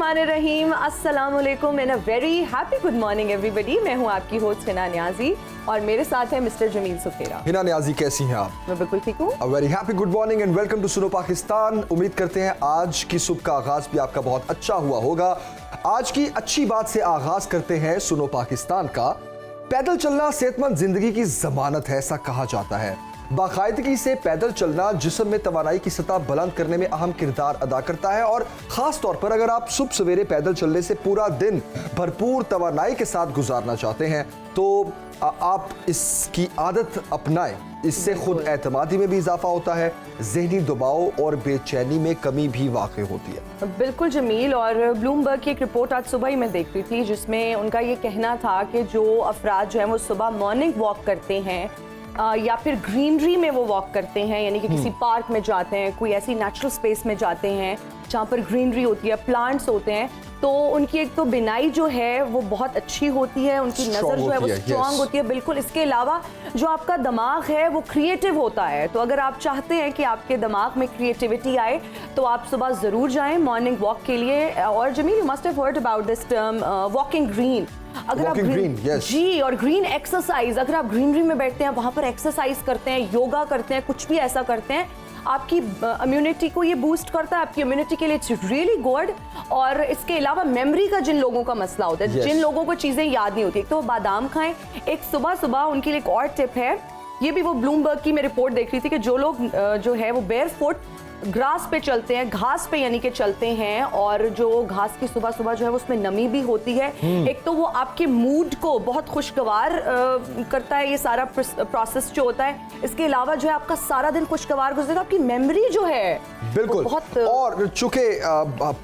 बिस्मिल्लाहिर्रहमानिर्रहीम, अस्सलाम वालेकुम and a very happy good morning everybody. मैं हूं आपकी होस्ट हिना नियाजी और मेरे साथ है मिस्टर जमील सुफेरा। हिना नियाजी, कैसी हैं आप? मैं बिल्कुल ठीक हूं। A very happy good morning and welcome to Suno Pakistan. उम्मीद करते हैं आज की सुबह का आगाज भी आपका बहुत अच्छा हुआ होगा। आज की अच्छी बात से आगाज करते हैं सुनो पाकिस्तान का। पैदल चलना सेहतमंद जिंदगी की जमानत है, ऐसा कहा जाता है। बाकायदगी से पैदल चलना जिस्म में तवानाई की सतह बुलंद करने में अहम किरदार अदा करता है और खास तौर पर अगर आप सुबह सवेरे पैदल चलने से पूरा दिन भरपूर तवानाई के साथ गुजारना चाहते हैं तो आप इसकी आदत अपनाएं। इससे खुद एतमादी में भी इजाफा होता है, ज़हनी दबाव और बेचैनी में कमी भी वाक़ई होती है। बिल्कुल जमील, और ब्लूमबर्ग की एक रिपोर्ट आज सुबह ही मैं देख रही थी जिसमें उनका ये कहना था कि जो अफराद जो हैं वो सुबह मॉर्निंग वॉक करते हैं या फिर ग्रीनरी में वो वॉक करते हैं, यानी कि किसी पार्क में जाते हैं, कोई ऐसी नेचुरल स्पेस में जाते हैं जहाँ पर ग्रीनरी होती है, प्लांट्स होते हैं, तो उनकी एक तो बिनाई जो है वो बहुत अच्छी होती है, उनकी नज़र जो है वो स्ट्रॉन्ग होती है। बिल्कुल, इसके अलावा जो आपका दिमाग है वो क्रिएटिव होता है। तो अगर आप चाहते हैं कि आपके दिमाग में क्रिएटिविटी आए तो आप सुबह ज़रूर जाएं मॉर्निंग वॉक के लिए। और Jameel, you must have heard about this term walking green. अगर आप जी, और ग्रीन एक्सरसाइज, अगर आप ग्रीनरी में बैठते हैं, वहाँ पर एक्सरसाइज करते हैं, योगा करते हैं, कुछ भी ऐसा करते हैं, आपकी इम्यूनिटी को ये बूस्ट करता है, आपकी इम्यूनिटी के लिए इट्स रियली गुड। और इसके अलावा मेमोरी का जिन लोगों का मसला होता है, जिन लोगों को चीज़ें याद नहीं होती, तो बादाम खाएं। एक सुबह सुबह उनके लिए एक और टिप है, ये भी वो ब्लूमबर्ग की मैं रिपोर्ट देख रही थी कि जो लोग जो है वो बेयर फुट ग्रास पे चलते हैं, घास पे यानी कि चलते हैं, और जो घास की सुबह सुबह जो है उसमें नमी भी होती है। एक तो वो आपके मूड को बहुत खुशगवार करता है, ये सारा प्रोसेस जो होता है। इसके अलावा जो है आपका सारा दिन खुशगवार गुजरेगा, आपकी मेमोरी जो है बिल्कुल बहुत। और चूंकि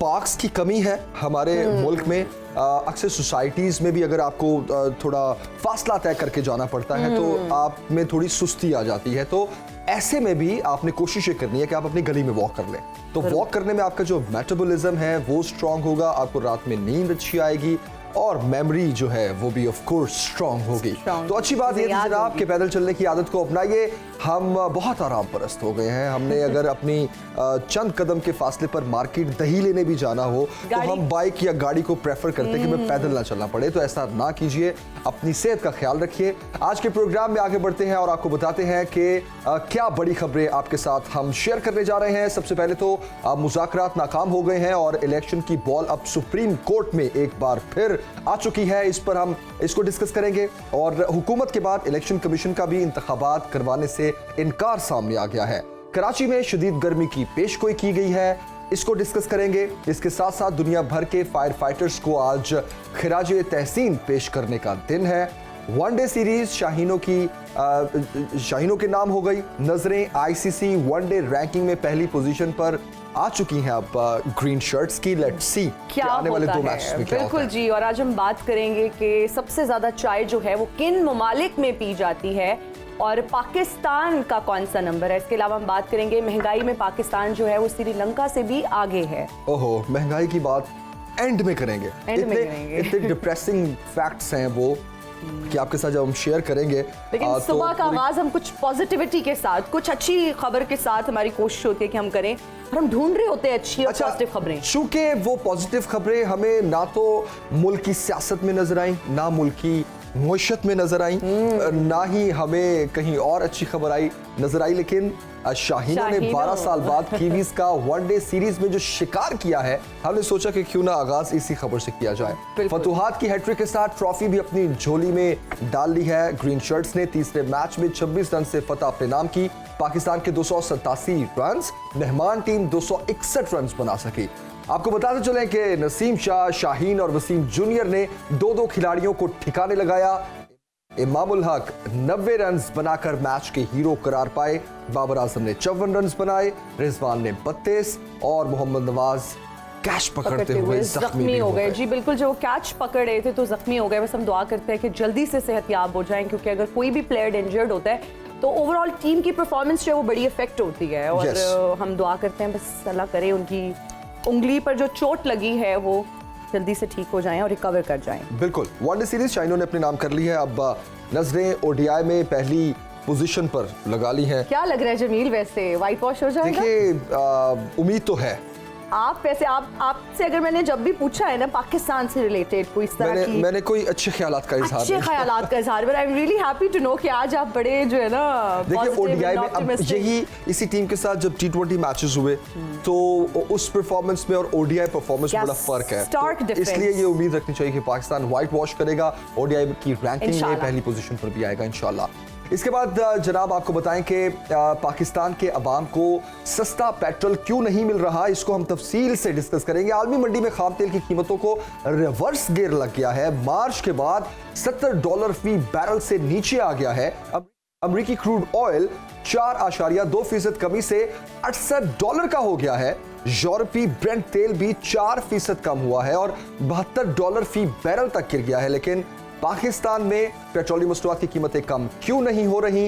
पार्क्स की कमी है हमारे मुल्क में, अक्सर सोसाइटीज में भी अगर आपको थोड़ा फासला तय करके जाना पड़ता है तो आप में थोड़ी सुस्ती आ जाती है। तो ऐसे में भी आपने कोशिश ये करनी है कि आप अपनी गली में वॉक कर लें। तो वॉक करने में आपका जो मेटाबॉलिज्म है वो स्ट्रांग होगा, आपको रात में नींद अच्छी आएगी और मेमोरी जो है वो भी ऑफ कोर्स स्ट्रांग होगी। तो अच्छी बात ये है जनाब कि पैदल चलने की आदत को अपनाइए। हम बहुत आराम परस्त हो गए हैं। हमने अगर अपनी चंद कदम के फासले पर मार्केट दही लेने भी जाना हो तो हम बाइक या गाड़ी को प्रेफर करते हैं कि मैं पैदल ना चलना पड़े। तो ऐसा ना कीजिए, अपनी सेहत का ख्याल रखिए। आज के प्रोग्राम में आगे बढ़ते हैं और आपको बताते हैं कि क्या बड़ी खबरें आपके साथ हम शेयर करने जा रहे हैं। सबसे पहले तो मुज़ाकरात नाकाम हो गए हैं और इलेक्शन की बॉल अब सुप्रीम कोर्ट में एक बार फिर आ चुकी है। इस पर हम इसको डिस्कस करेंगे। और हुकूमत के बाद इलेक्शन कमीशन का भी इंतखाबात करवाने से इनकार सामने आ गया है। कराची में शदीद गर्मी की पेशगोई की गई है, इसको डिस्कस करेंगे। इसके साथ साथ दुनिया भर के फायर फाइटर्स को आज खिराजे तहसीन पेश करने का दिन है। वनडे सीरीज शाहीनों के नाम हो गई। नजरें आईसीसी वनडे रैंकिंग में पहली पोजीशन पर आ चुकी हैं अब ग्रीन शर्ट्स की। लेट्स सी क्या आने वाले 2 मैच में क्या बिल्कुल होता है। जी, और आज हम बात करेंगे कि सबसे ज्यादा चाय जो है वो किन ममालिक में पी जाती है और पाकिस्तान का कौन सा नंबर है। इसके अलावा हम बात करेंगे महंगाई में पाकिस्तान जो है वो श्रीलंका से भी आगे है। ओहो, महंगाई की बात एंड में करेंगे। इतने डिप्रेसिंग फैक्ट्स हैं वो कि आपके साथ जब हम शेयर करेंगे। लेकिन सुबह का आगाज हम कुछ पॉजिटिविटी के साथ, कुछ अच्छी खबर के साथ हमारी कोशिश होती है कि हम करें, और हम ढूंढ रहे होते हैं अच्छी और पॉजिटिव खबरें। चूंकि वो पॉजिटिव खबरें हमें ना तो मुल्क की सियासत में नजर आई, ना मुल्क की मुआशरत में नजर आई, ना ही हमें कहीं और अच्छी खबर नजर आई। लेकिन शाहीनों ने 12 साल बाद कीवीज का वनडे सीरीज में जो शिकार किया है, हमने सोचा कि क्यों ना आगाज इसी खबर से किया जाए। फतुहात की हैट्रिक के साथ ट्रॉफी भी अपनी झोली में डाल ली है। ग्रीन शर्ट्स ने तीसरे मैच में 26 रन से फतह अपने नाम की। पाकिस्तान के 287 रन, मेहमान टीम 261 रन बना सकी। आपको बताते चलें कि नसीम शाह, शाहीन और वसीम जूनियर ने 2-2 खिलाड़ियों को ठिकाने लगाया। इमामुल हक 90 रन बनाकर मैच के हीरो करार पाए। बाबर आजम ने 54 रन बनाए, रिजवान ने 32 और मोहम्मद नवाज कैच पकड़ते हुए जख्मी हो गए। जी बिल्कुल, जो कैच पकड़ रहे थे तो जख्मी हो गए। बस हम दुआ करते हैं कि जल्दी से सेहतयाब हो जाएं, क्योंकि अगर कोई भी प्लेयर इंजर्ड होता है तो ओवरऑल टीम की परफॉर्मेंस जो है वो बड़ी इफेक्ट होती है। और हम दुआ करते हैं बस अल्लाह करे उनकी उंगली पर जो चोट लगी है वो जल्दी से ठीक हो जाएं और रिकवर कर जाएं। बिल्कुल, वनडे सीरीज शाहीनों ने अपने नाम कर ली है। अब नजरें ओडीआई में पहली पोजीशन पर लगा ली है। क्या लग रहा है जमील, वैसे व्हाइट वॉश हो जाएगा? देखिए, उम्मीद तो है आप वैसे आपसे अगर मैंने जब भी पूछा है ना पाकिस्तान से रिलेटेड कोई इस तरह की मैंने कोई अच्छे ख्यालात का इजहार अच्छे ख्यालात का इजहार, but I am really happy to know कि आज आप बड़े जो है ना देखिए ओडीआई में अब यही इसी टीम के साथ जब T20 मैचेस हुए तो उस परफॉर्मेंस में और ओडीआई परफॉर्मेंस में बड़ा फर्क है, तो इसलिए ये उम्मीद रखनी चाहिए कि पाकिस्तान व्हाइट वॉश करेगा, ओडीआई की रैंकिंग में पहली पोजीशन पर भी आएगा इंशाल्लाह। इसके बाद जनाब आपको बताएं कि पाकिस्तान के अवाम को सस्ता पेट्रोल क्यों नहीं मिल रहा, इसको हम तफसील से डिस्कस करेंगे। आलमी मंडी में खाम तेल की कीमतों को रिवर्स गियर लग गया है, मार्च के बाद $70 फी बैरल से नीचे आ गया है। अब अमेरिकी क्रूड ऑयल 4.2% कमी से $68 का हो गया है। यूरोपीय ब्रेंट तेल भी 4% कम हुआ है और $72 फी बैरल तक गिर गया है। लेकिन पाकिस्तान में पेट्रोलियम मसनूआत की कीमतें कम क्यों नहीं हो रही,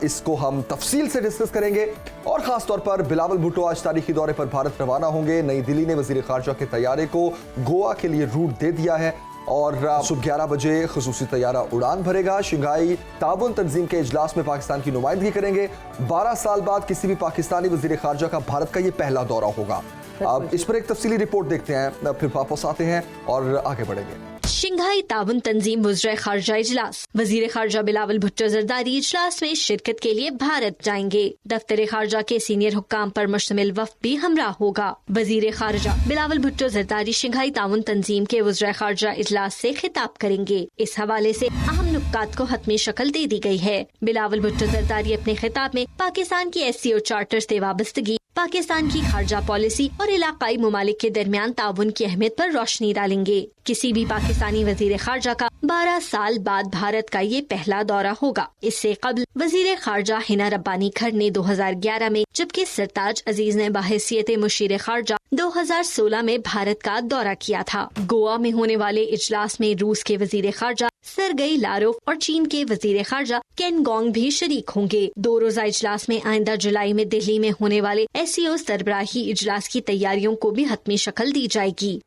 इसको हम तफसील से डिस्कस करेंगे। और खास तौर पर बिलावल भुट्टो आज तारीखी दौरे पर भारत रवाना होंगे। नई दिल्ली ने वजीर खारजा के तैयारे को गोवा के लिए रूट दे दिया है और सुबह 11 बजे खुसूसी तैयारा उड़ान भरेगा। शंघाई ताउन तंजीम के इजलास में पाकिस्तान की नुमाइंदगी करेंगे। 12 साल बाद किसी भी पाकिस्तानी वजीर खारजा का भारत का ये पहला दौरा होगा। अब इस पर एक तफसीली रिपोर्ट देखते हैं, फिर वापस आते हैं और आगे बढ़ेंगे। शंघाई ताउन तंजीम वज़ीर खारजा इजलास, वजीर खारजा बिलावल भुट्टो जरदारी इजलास में शिरकत के लिए भारत जाएंगे। दफ्तर खारजा के सीनियर हुक्काम पर मुश्तमिल वफ्द भी हमरा होगा। वजीर खारजा बिलावल भुट्टो जरदारी शंघाई ताउन तंजीम के वज़ीर खारजा इजलास से खिताब करेंगे। इस हवाले से अहम नुक्कात को हतमी शक्ल दे दी गई है। बिलावल भुट्टो जरदारी अपने खिताब में पाकिस्तान की SCO चार्टर से वाबस्तगी, पाकिस्तान की खारजा पॉलिसी और इलाकाई ममालिक के दरमियान ताउन की अहमियत पर रोशनी डालेंगे। किसी भी पाकिस्तानी वजीर खारजा का 12 साल बाद भारत का ये पहला दौरा होगा। इससे कबल वजीर खारजा हिना रब्बानी खर ने 2011 में, जबकि सरताज अजीज ने बहैसियत मुशीर खारजा 2016 में भारत का दौरा किया था। गोवा में होने वाले इजलास में रूस के वजीर खारजा सरगई लारोव और चीन के वजीर खारजा केन गोंग भी शरीक होंगे। 2 रोजा इजलास में आइंदा जुलाई में दिल्ली में होने वाले SCO सरबराही इजलास की तैयारियों को भी हतमी शक्ल दी जाएगी।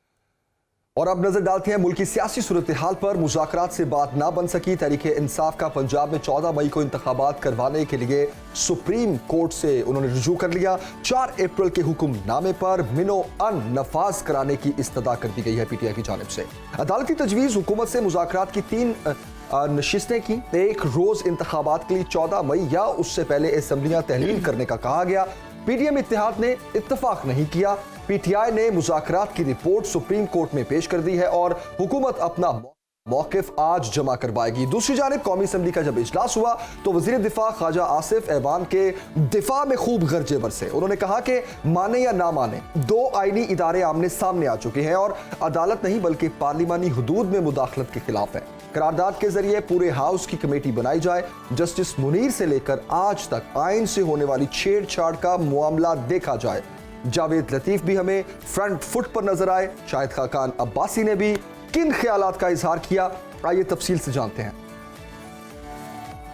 और अब नजर डालते हैं मुल्क की सियासी सूरत हाल पर। मुज़ाकरात से बात ना बन सकी। तहरीक इंसाफ का पंजाब में 14 मई को इंतखाबात करवाने के लिए सुप्रीम कोर्ट से उन्होंने रुजू कर लिया। 4 अप्रैल के हुक्मनामे पर मिनो अन नफाज कराने की इस्तदा कर दी गई है PTI की जानिब से। अदालती तजवीज़ हुकूमत से मुज़ाकरात की 3 नशिस्तें की, एक रोज इंतखाबात के लिए 14 मई या उससे पहले असम्बलियां तहलील करने का कहा गया। PDM इत्तेहाद ने इत्तफाक नहीं किया। PTI ने मुज़ाकरात की रिपोर्ट सुप्रीम कोर्ट में पेश कर दी है और हुकूमत अपना मौक़िफ़ आज जमा करवाएगी। दूसरी जानिब कौमी असम्बली का जब इजलास हुआ तो वज़ीर दिफा ख्वाजा आसिफ ऐवान के दिफा में खूब गरजे बरसे। उन्होंने कहा कि माने या ना माने 2 आईनी इदारे आमने सामने आ चुके हैं और अदालत नहीं बल्कि पार्लिमानी हुदूद में मुदाखलत के खिलाफ है। करारदाद के जरिए पूरे हाउस की कमेटी बनाई जाए। जस्टिस मुनीर से लेकर आज तक आइन से होने वाली छेड़छाड़ का मामला देखा जाए। जावेद लतीफ भी हमें फ्रंट फुट पर नजर आए। शाहिद खाकान अब्बासी ने भी किन ख्यालात का इजहार किया, आइए तफसील से जानते हैं।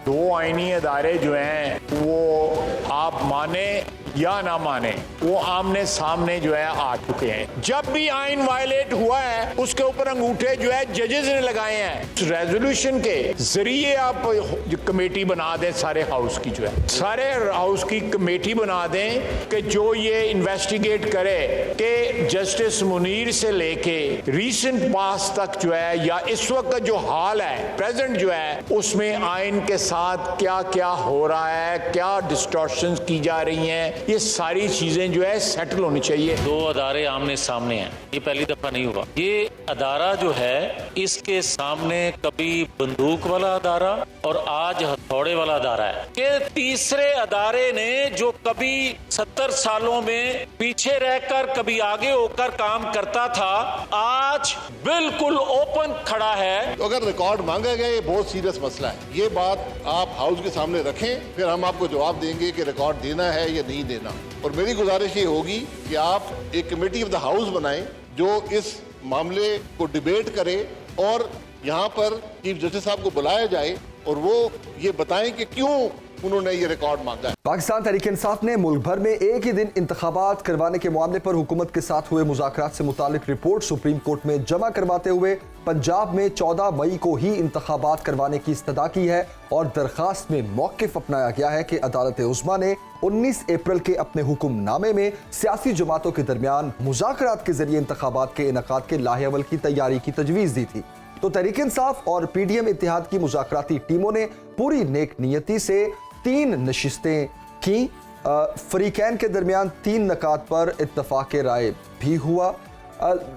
2 आईनी अदारे जो हैं वो आप माने या ना माने वो आमने सामने जो है आ चुके हैं। जब भी आइन वायलेट हुआ है उसके ऊपर अंगूठे जो है जजेस ने लगाए हैं। रेजोल्यूशन के जरिए आप कमेटी बना दें, सारे हाउस की जो है सारे हाउस की कमेटी बना दें कि जो ये इन्वेस्टिगेट करे कि जस्टिस मुनीर से लेके रीसेंट पास तक जो है या इस वक्त का जो हाल है प्रेजेंट जो है उसमें आइन के साथ क्या क्या हो रहा है, क्या डिस्टॉर्शंस की जा रही हैं, ये सारी चीजें जो है सेटल होनी चाहिए। 2 अदारे आमने सामने हैं, ये पहली दफा नहीं हुआ। ये अदारा जो है इसके सामने कभी बंदूक वाला अदारा और आज हथौड़े वाला अदारा है कि तीसरे अदारे ने जो कभी 70 सालों में पीछे रहकर कभी आगे होकर काम करता था आज बिल्कुल ओपन खड़ा है। तो अगर रिकॉर्ड मांगा गया ये बहुत सीरियस मसला है। ये बात आप हाउस के सामने रखें, फिर हम आपको जवाब देंगे कि रिकॉर्ड देना है या नहीं देना। और मेरी गुजारिश ये होगी कि आप एक कमेटी ऑफ द हाउस बनाएं जो इस मामले को डिबेट करे और यहाँ पर चीफ जस्टिस साहब को बुलाया जाए और वो ये बताएं कि क्यों उन्होंने ये रिकॉर्ड मांगा है। पाकिस्तान तहरीक इंसाफ ने मुल्क भर में एक ही दिन इंतखाबात करवाने के मामले पर हुकूमत के साथ हुए मुज़ाकरात से मुतालिक रिपोर्ट सुप्रीम कोर्ट में जमा करवाते हुए पंजाब में 14 मई को ही इंतखाबात करवाने की इस्तदा की है और दरखास्त में मौक़िफ़ अपनाया गया है कि अदालत उज़्मा ने 19 अप्रैल के अपने हुक्मनामे में सियासी जमातों के दरमियान मुज़ाकरात के जरिए इंतखाबात के इनेकाद के लाहेवल की तैयारी की तजवीज़ दी थी। तो तहरीक इंसाफ और PDM इत्तेहाद की मुज़ाकराती टीमों ने पूरी नेक नियति से 3 नशिस्तें की। फरीकैन के दरमियान 3 नकात पर इत्तफाक राय भी हुआ,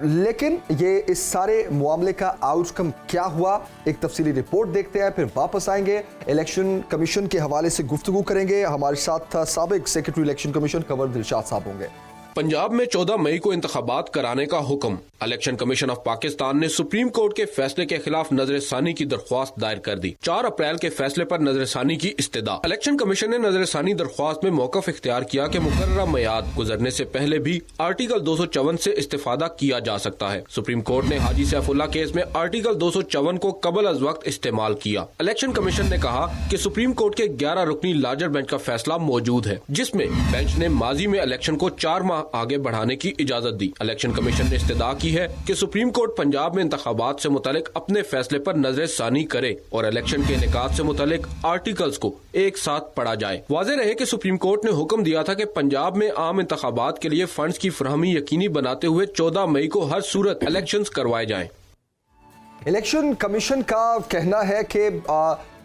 लेकिन ये इस सारे मामले का आउटकम क्या हुआ, एक तफसीली रिपोर्ट देखते हैं, फिर वापस आएंगे। इलेक्शन कमीशन के हवाले से गुफ्तगू करेंगे। हमारे साथ साबिक secretary election commission Kanwar Dilshad साहब होंगे। पंजाब में 14 मई को इंतखाबात कराने का हुक्म। इलेक्शन कमीशन ऑफ पाकिस्तान ने सुप्रीम कोर्ट के फैसले के खिलाफ नजरसानी की दरख्वास्त दायर कर दी। 4 अप्रैल के फैसले पर नजरसानी की इस्तदा। इलेक्शन कमीशन ने नजरसानी दरख्वास्त में मौकफ इख्तियार किया कि मुकर्ररा मियाद गुजरने से पहले भी आर्टिकल 254 से इस्तेफादा किया जा सकता है। सुप्रीम कोर्ट ने हाजी सैफुल्लाह केस में आर्टिकल 254 को कबल अज वक्त इस्तेमाल किया। इलेक्शन कमीशन ने कहा कि सुप्रीम कोर्ट के 11 रुकनी लार्जर बेंच का फैसला मौजूद है, जिसमें बेंच ने माजी में इलेक्शन को 4 माह आगे बढ़ाने की इजाजत दी। इलेक्शन कमीशन ने इस्तदा की है कि सुप्रीम कोर्ट पंजाब में इंतखाबात से मुतालिक अपने फैसले पर नजरसानी करे और इलेक्शन के इनेकाद से मुतालिक आर्टिकल्स को एक साथ पढ़ा जाए। वाज़ेह रहे कि सुप्रीम कोर्ट ने हुक्म दिया था कि पंजाब में आम इंतखाबात के लिए फंड्स की फराहमी यकीनी बनाते हुए 14 मई को हर सूरत इलेक्शंस करवाए जाएं। इलेक्शन कमीशन का कहना है कि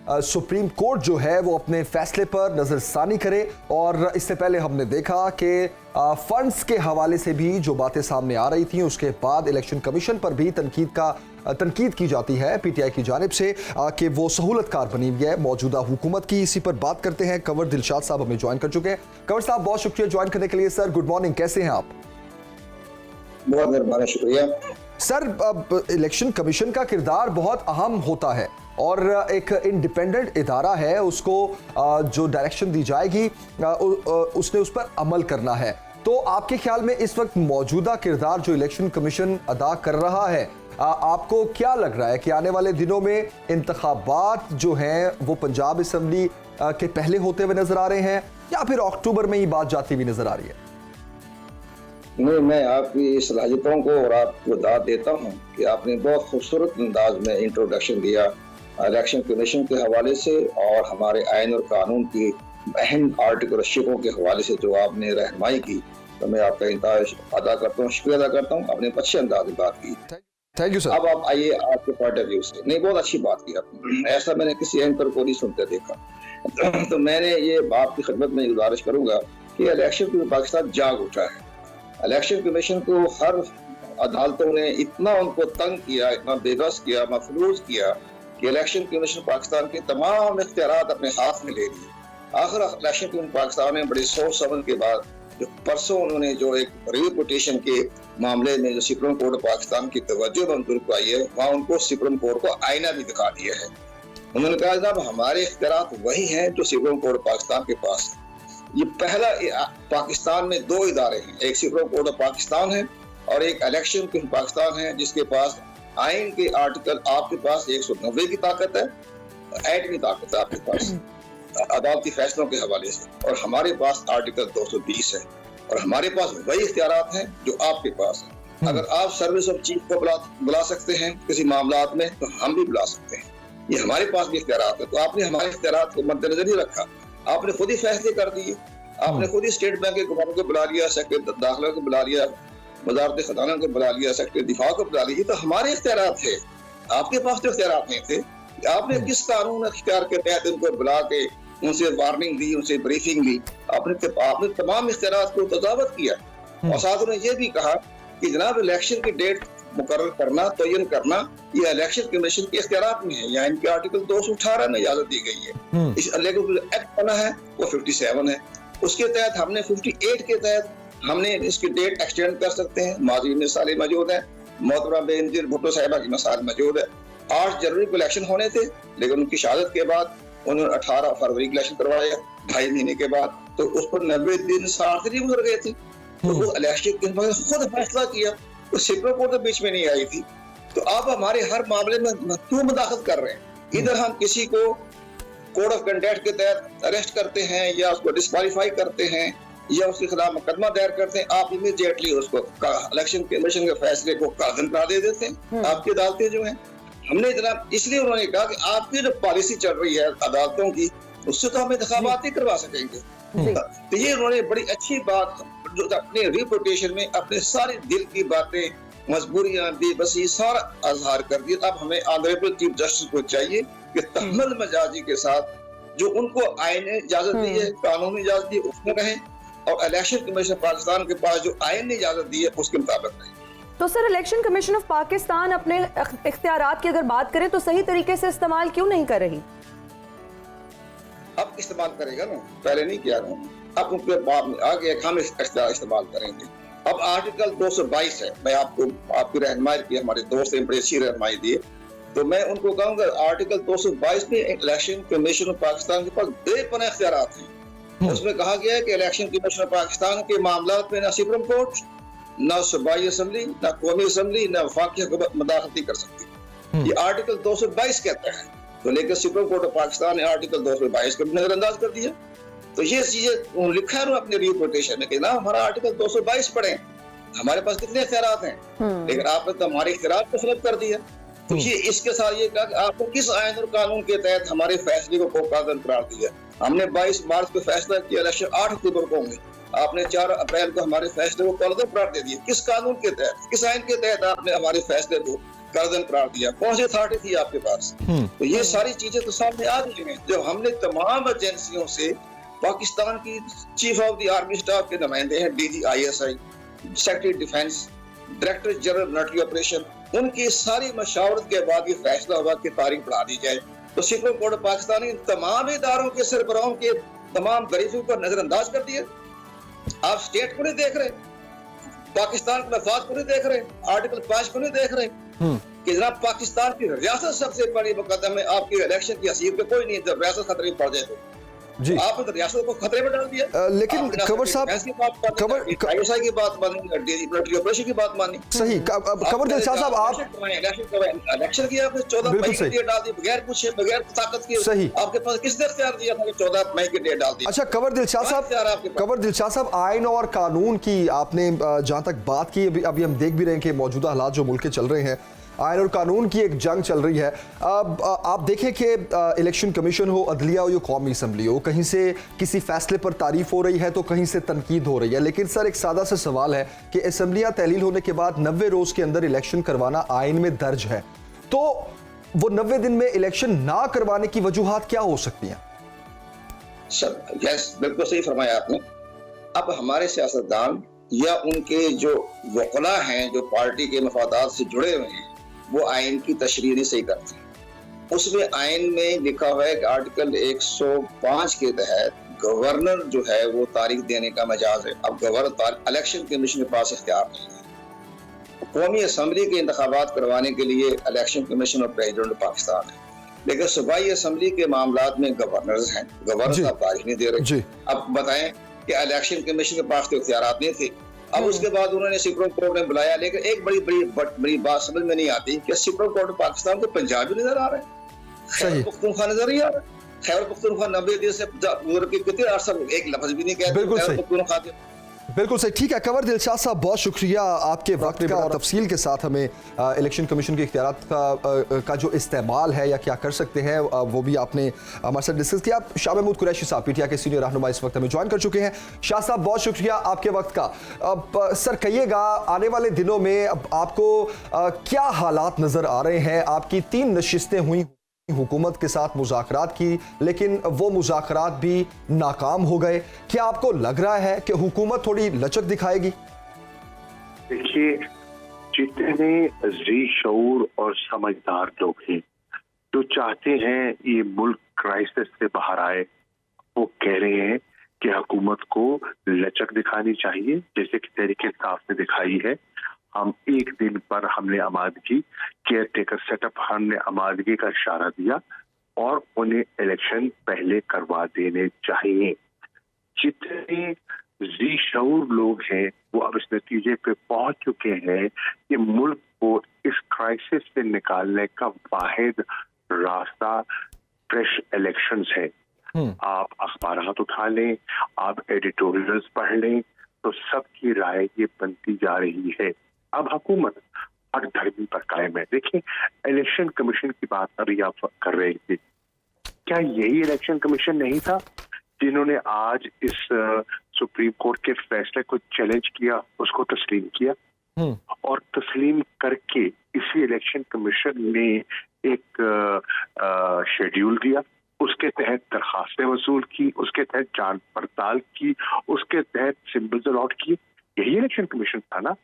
सुप्रीम कोर्ट जो है वो अपने फैसले पर नजरसानी करे, और इससे पहले हमने देखा कि फंड्स के हवाले से भी जो बातें सामने आ रही थी, उसके बाद इलेक्शन कमीशन पर भी तनकीद की जाती है PTI की जानिब से कि वो सहूलतकार बनी हुई है मौजूदा हुकूमत की। इसी पर बात करते हैं। कंवर दिलशाद साहब हमें ज्वाइन कर चुके हैं। कंवर साहब, बहुत शुक्रिया ज्वाइन करने के लिए। सर गुड मॉर्निंग, कैसे हैं आप? बहुत मेहरबानी, शुक्रिया सर। इलेक्शन कमीशन का किरदार बहुत अहम होता है और एक इंडिपेंडेंट इदारा है, उसको जो डायरेक्शन दी जाएगी उसने उस पर अमल करना है। तो आपके ख्याल में इस वक्त मौजूदा किरदार जो इलेक्शन कमीशन अदा कर रहा है, आपको क्या लग रहा है कि आने वाले दिनों में इंतखाबात जो हैं वो पंजाब असम्बली के पहले होते हुए नजर आ रहे हैं, या फिर अक्टूबर में ही बात जाती हुई नजर आ रही है? नहीं, मैं आपकी सलाहियतों को और आपको दाद देता हूँ कि आपने बहुत खूबसूरत अंदाज में इंट्रोडक्शन दिया इलेक्शन कमीशन के हवाले से और हमारे आइन और कानून की अहम आर्टिकल शिकों के हवाले से जो आपने रहनुमाई की, तो मैं आपका इंतहा अदा करता हूँ, शुक्रिया अदा करता हूँ। आपने अच्छे अंदाज में बात की। Thank you sir. अब आप आइए आपके पॉइंट ऑफ व्यू से। नहीं, बहुत अच्छी बात की आपने, ऐसा मैंने किसी एंकर को नहीं सुनते देखा। तो मैंने ये आपकी खिदमत में गुजारिश करूंगा कि इलेक्शन में पाकिस्तान जाग उठा है। इलेक्शन कमीशन को हर अदालतों ने इतना उनको तंग किया, इतना बेबस किया, मफलूज किया कि इलेक्शन कमीशन पाकिस्तान के तमाम इख्तियारात अपने हाथ में ले लिए। आखिर इलेक्शन कमीशन पाकिस्तान ने बड़ी सोच समझ के बाद जो परसों उन्होंने जो एक रिपोर्टेशन के मामले में जो सुप्रीम कोर्ट ऑफ पाकिस्तान की तवज्जो मंजूर को आई है, वहाँ उनको सुप्रीम कोर्ट को आईना भी दिखा दिया है। उन्होंने कहा जनाब हमारे इख्तियारात वही हैं जो सुप्रीम कोर्ट ऑफ पाकिस्तान के पास है। ये पहला पाकिस्तान में 2 इदारे हैं, एक सुप्रीम कोर्ट ऑफ पाकिस्तान है और एक इलेक्शन कमीशन पाकिस्तान है, जिसके पास आइन के आर्टिकल आपके पास 190 की ताकत है, एटमी ताकत है आपके पास अदालती फैसलों के हवाले से, और हमारे पास आर्टिकल 220 है, और हमारे पास वही इख्तियारात हैं जो आपके पास है। अगर आप सर्विस ऑफ चीफ को बुला सकते हैं किसी मामलात में, तो हम भी बुला सकते हैं। ये हमारे पास भी इख्तियारात है। तो आपने हमारे इख्तियारात को मद्देनजर ही रखा, आपने खुद ही फैसले कर दिए। आपने खुद ही स्टेट बैंक के गवर्नर को बुला लिया, सेक्रेटरी दाखिला को बुला लिया, वजारत खजाना को बुला लिया, सेक्रेटरी दिफा को बुला लिया। तो हमारे इख्तियारात थे, आपके पास तो इख्तियारात नहीं थे। आपने किस कानून इख्तियार के तहत उनको बुला के उनसे वार्निंग दी, उनसे ब्रीफिंग ली? आपने तमाम इख्तियारात को तजावत किया, और साथ उन्होंने ये भी कहा कि जनाब इलेक्शन की डेट मुकर्रर करना, तयन करना, ये इलेक्शन कमीशन के इख्तियारात में है। यहाँ इनके आर्टिकल 218 में इजाजत दी गई है। इस इलेक्शन एक्ट बना है वो 57 है, उसके तहत हमने 58 के तहत हमने इसकी डेट एक्सटेंड कर सकते हैं। माजी मिसालें मौजूद है, मोहतरमा बेनजीर भुट्टो साहिबा की मिसाल मौजूद है। 8 जनवरी को इलेक्शन होने थे, लेकिन उनकी शहादत के बाद उन्होंने 18 फरवरी को इलेक्शन करवाया, 2.5 महीने के बाद। तो उस पर 90 दिन 60 दिन गुजर गए थे। तो वो इलेक्शन खुद फैसला किया, तो सुप्रीम कोर्ट तो बीच में नहीं आई थी। तो आप हमारे हर मामले में क्यों मुदाखलत कर रहे हैं? इधर हम किसी को कोड ऑफ कंडक्ट के तहत अरेस्ट करते हैं या उसको डिस्क्वालीफाई करते हैं या उसके खिलाफ मुकदमा दायर करते हैं, आप इमीडिएटली उसको इलेक्शन कमीशन के फैसले को कागन करा दे देते हैं। आपकी अदालतें जो हैं, हमने जनाब इसलिए उन्होंने कहा कि आपकी जो पॉलिसी चल रही है अदालतों की, उससे तो हम इंतखाबात नहीं करवा सकेंगे। तो ये उन्होंने बड़ी अच्छी बात जो अपने रिपोर्टेशन में अपने सारे दिल की बातें, मजबूरियां, बेबसी सारा अजहार कर दिया। अब हमें ऑनरेबल चीफ जस्टिस को चाहिए कि तहम्मुल मजाजी के साथ जो उनको आईन ने इजाजत दी है, कानूनी इजाजत दी, उसमें रहें, और इलेक्शन कमीशन पाकिस्तान के पास जो आईन ने इजाजत दी है उसके मुताबिक रहें। तो sir, election commission of Pakistan अपने इख्तियारात की अगर बात करें तो सही तरीके से इस्तेमाल क्यों नहीं कर रही? अब इस्तेमाल करेगा ना, पहले नहीं किया ना, अब उनके बाद में आगे हम इस्तेमाल करेंगे। अब आर्टिकल 222 है, मैं आपकी रहनुमाई की, हमारे दोस्त ने बड़ी अच्छी रहनुमाई दी है, तो मैं उनको कहूंगा आर्टिकल 222 में इलेक्शन कमीशन ऑफ पाकिस्तान के पास बेपनाह इख्तियारात हैं। उसमें कहा गया है कि इलेक्शन कमीशन ऑफ पाकिस्तान के मामला में ना सुप्रीम कोर्ट, ना सूबाई असम्बली, ना कौमी असम्बली, ना वफाकी हुकूमत मदाखलती कर सकती। ये आर्टिकल 222 कहता है, तो लेकिन सुप्रीम कोर्ट ऑफ पाकिस्तान ने आर्टिकल 222 को नजरअंदाज कर दिया। तो ये चीजें लिखा है अपने रिपोर्टेशन में कि ना हमारा आर्टिकल 222 पढ़े, हमारे पास कितने इख्तियारात हैं, लेकिन आपने तो हमारे इख्तियारात को खत्म कर दिया। तो ये इसके साथ ये कहा कि आपने किस आयन और कानून के तहत हमारे फैसले को कायम करार दिया। हमने 22 मार्च को फैसला किया इलेक्शन 8 अक्टूबर को होंगे, आपने 4 अप्रैल को हमारे फैसले को कायम करार दे दिया। किस कानून के तहत, किस आयन के तहत आपने हमारे फैसले को कायम करार दिया? कौन सी अथॉरिटी थी आपके पास? तो ये सारी चीजें तो सामने आ गई हैं। जब हमने तमाम एजेंसियों से, पाकिस्तान की chief of the army staff के नुमाइंदे हैं, DG ISI, secretary defence, director general military operation, उनकी सारी मशावरत के बाद ये फैसला हुआ कि तारीख बढ़ा दी जाए। तो सुप्रीम कोर्ट ऑफ पाकिस्तान ने तमाम इदारों के सरबराहों के तमाम गरीबों को नजरअंदाज कर दिया। आप स्टेट को नहीं देख रहे, पाकिस्तान के मफाद को नहीं देख रहे, आर्टिकल 5 को नहीं देख रहे कि जनाब पाकिस्तान की रियासत सबसे बड़ी मुकदम है, आपकी इलेक्शन की हसीब पे कोई नहीं, जब रियासत खतरे में पड़ जाए तो जी आपने तो रियासत को खतरे में डाल दिया। लेकिन कंवर साहब, ISI की बात मानी, DG मिलिट्री ऑपरेशन की बात मानी, सही कंवर दिलशाद साहब, आप इलेक्शन किया आपने 14 मई की डेट डाल दी बगैर पूछे, बगैर ताकत के। सही, आपके पास किसने इख्तियार दिया था कि 14 मई की डेट डाल दी? अच्छा कंवर दिलशाद साहब, आयन और कानून की आपने जहां तक बात की, अभी हम देख भी रहे हैं कि मौजूदा हालात जो मुल्क के चल रहे हैं, आयन और कानून की एक जंग चल रही है। अब आप देखें कि इलेक्शन कमीशन हो, अदलिया हो या कौमी असम्बली हो, कहीं से किसी फैसले पर तारीफ हो रही है तो कहीं से तनकीद हो रही है। लेकिन सर, एक सादा सा सवाल है कि असम्बलियाँ तहलील होने के बाद 90 रोज़ के अंदर इलेक्शन करवाना आयन में दर्ज है, तो वो 90 दिन में इलेक्शन ना करवाने की वजूहात क्या हो सकती हैं? सर यस, बिल्कुल सही फरमाया आपने। अब हमारे सियासतदान या उनके जो वकला हैं जो पार्टी के मफादात से जुड़े हुए हैं, वो आयन की तशरीह नहीं सही करते। उसमें आयन में लिखा हुआ है कि आर्टिकल 105 के तहत गवर्नर जो है वो तारीख देने का मजाज है। अब गवर्नर इलेक्शन कमीशन के पास इख्तियार नहीं है। कौमी असम्बली के इंतखाबात करवाने के लिए इलेक्शन कमीशन और प्रेसिडेंट पाकिस्तान है, लेकिन सूबाई असम्बली के मामलात में गवर्नर्स हैं, गवर्नर साहब तारीख नहीं दे रहे। अब बताएं कि इलेक्शन कमीशन के पास तो इख्तियारात नहीं थे। अब उसके बाद उन्होंने सुप्रीम कोर्ट ने बुलाया, लेकिन एक बड़ी बात समझ में नहीं आती कि सुप्रीम कोर्ट पाकिस्तान को पंजाब भी नजर आ रहा है, खैबर पख्तूनख्वा नजर नहीं आ रहा है। खैबर पख्तूनख्वा 90 दिन से कितने अर्सा एक लफ्ज भी नहीं कहते खैबर पख्तूनख्वा के। बिल्कुल सही, ठीक है। कंवर दिलशाद साहब, बहुत शुक्रिया आपके वक्त का और तफसील के साथ हमें इलेक्शन कमीशन के इख्तियारात का जो इस्तेमाल है या क्या कर सकते हैं वो भी आपने हमारे साथ डिस्कस किया। शाह महमूद कुरैशी साहब PTI के सीनियर रहनुमा इस वक्त हमें ज्वाइन कर चुके हैं। शाह साहब, बहुत शुक्रिया आपके वक्त का। अब सर कहिएगा, आने वाले दिनों में अब आपको क्या हालात नज़र आ रहे हैं? आपकी 3 नशिस्तें हुई हुकूमत के साथ मुज़ाकरात की, लेकिन वो मुज़ाकरात भी नाकाम हो गए। क्या आपको लग रहा है कि हुकूमत थोड़ी लचक दिखाएगी? देखिए, जितने जी शऊर और समझदार लोग हैं जो चाहते हैं ये मुल्क क्राइसिस से बाहर आए, वो कह रहे हैं कि हुकूमत को लचक दिखानी चाहिए, जैसे कि तहरीक इंसाफ ने दिखाई है। हम एक दिन पर हमने आमादगी, केयर टेकर सेटअप, हमने आमादगी का इशारा दिया और उन्हें इलेक्शन पहले करवा देने चाहिए। जितने जी शऊर लोग हैं वो अब इस नतीजे पे पहुंच चुके हैं कि मुल्क को इस क्राइसिस से निकालने का वाहिद रास्ता फ्रेश इलेक्शंस है। आप अखबारात उठा लें, आप एडिटोरियल्स पढ़ लें, तो सबकी राय ये बनती जा रही है। अब हुकूमत हर धर्मी पर कायम है। देखिए, इलेक्शन कमीशन की बात अभी आप कर रहे थे, क्या यही इलेक्शन कमीशन नहीं था जिन्होंने आज इस सुप्रीम कोर्ट के फैसले को चैलेंज किया, उसको तस्लीम किया और तस्लीम करके इसी इलेक्शन कमीशन ने एक शेड्यूल दिया, उसके तहत दरखास्तें वसूल की, उसके तहत जांच पड़ताल की, उसके तहत सिंबल्स अलॉट किए। यही इलेक्शन कमीशन था ना।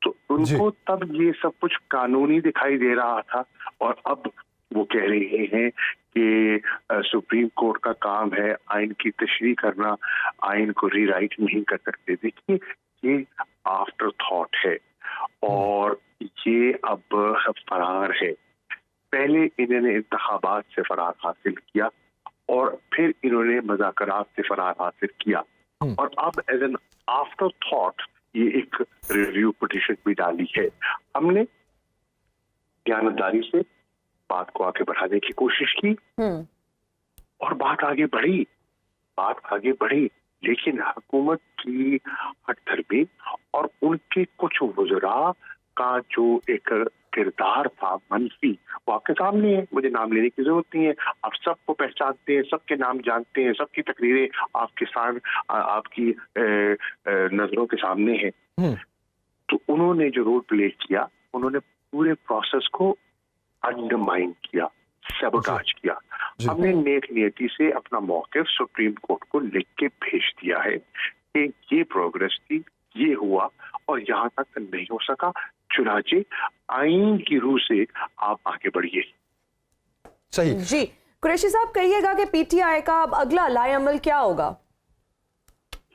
तो उनको तब ये सब कुछ कानूनी दिखाई दे रहा था और अब वो कह रहे हैं कि सुप्रीम कोर्ट का काम है आइन की तशरीह करना, आइन को रीराइट नहीं कर सकते। देखिए, ये आफ्टर थॉट है और ये अब फरार है। पहले इन्होंने इंतखाबात से फरार हासिल किया और फिर इन्होंने मुज़ाकरात से फरार हासिल किया और अब एज एन आफ्टर थॉट ये एक रिव्यू पिटीशन भी डाली है। हमने ज्ञानदारी से बात को आगे बढ़ाने की कोशिश की और बात आगे बढ़ी, लेकिन हुकूमत की हठधर्मी और उनके कुछ वज़रा का जो एक किरदार था मनफी, वो आपके सामने है। मुझे नाम लेने की जरूरत नहीं है, आप सबको पहचानते हैं, सबके नाम जानते हैं, सबकी तकरीरें आपकी नजरों के सामने है। तो उन्होंने जो रोल प्ले किया, उन्होंने पूरे प्रोसेस को अंडरमाइन किया, सैबोटाज किया। हमने नेक नियति से अपना मौक़िफ़ सुप्रीम कोर्ट को लिख के भेज दिया है कि ये प्रोग्रेस थी, ये हुआ और यहाँ तक नहीं हो सका, चुनाचे आइन की रूह से आप आगे बढ़िए। सही जी, कुरैशी साहब कहिएगा कि पीटीआई का अब अगला लाएअमल क्या होगा?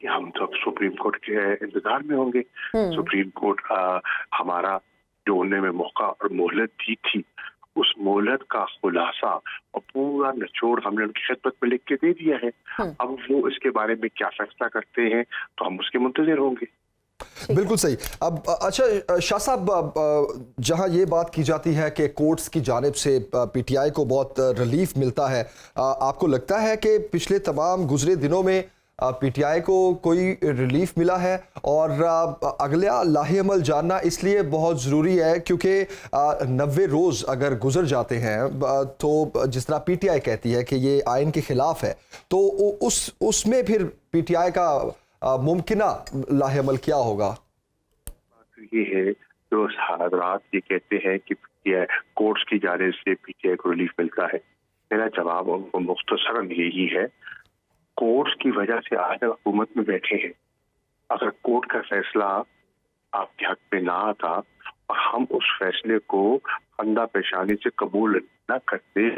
हम तो सुप्रीम कोर्ट के इंतजार में होंगे। सुप्रीम कोर्ट हमारा जो उन्हें में मौका और मोहलत दी थी, उस मोहलत का खुलासा और पूरा निचोड़ हमने उनकी खिदमत में लिख के दे दिया है। अब वो इसके बारे में क्या फैसला करते हैं तो हम उसके मुंतज़िर होंगे। बिल्कुल सही। अब अच्छा शाह साहब, जहां ये बात की जाती है कि कोर्ट्स की जानिब से पीटीआई को बहुत रिलीफ मिलता है, आपको लगता है कि पिछले तमाम गुजरे दिनों में पीटीआई को कोई रिलीफ मिला है? और अगला लाहेअमल जानना इसलिए बहुत ज़रूरी है क्योंकि 90 रोज़ अगर गुजर जाते हैं तो जिस तरह पीटीआई कहती है कि ये आइन के ख़िलाफ़ है, तो उसमें फिर पीटीआई का मुमकिना लाहेअमल क्या होगा? ये है जो हज़रात ये कहते हैं कि कोर्ट्स की जानिब से पीटीआई को रिलीफ मिलता है। मेरा जवाब उनको मुख्तसरन यही है, कोर्ट्स की वजह से आज हुकूमत में बैठे हैं। अगर कोर्ट का फैसला आपके हक में ना आता और हम उस फैसले को खंदा पेशानी से कबूल न करते,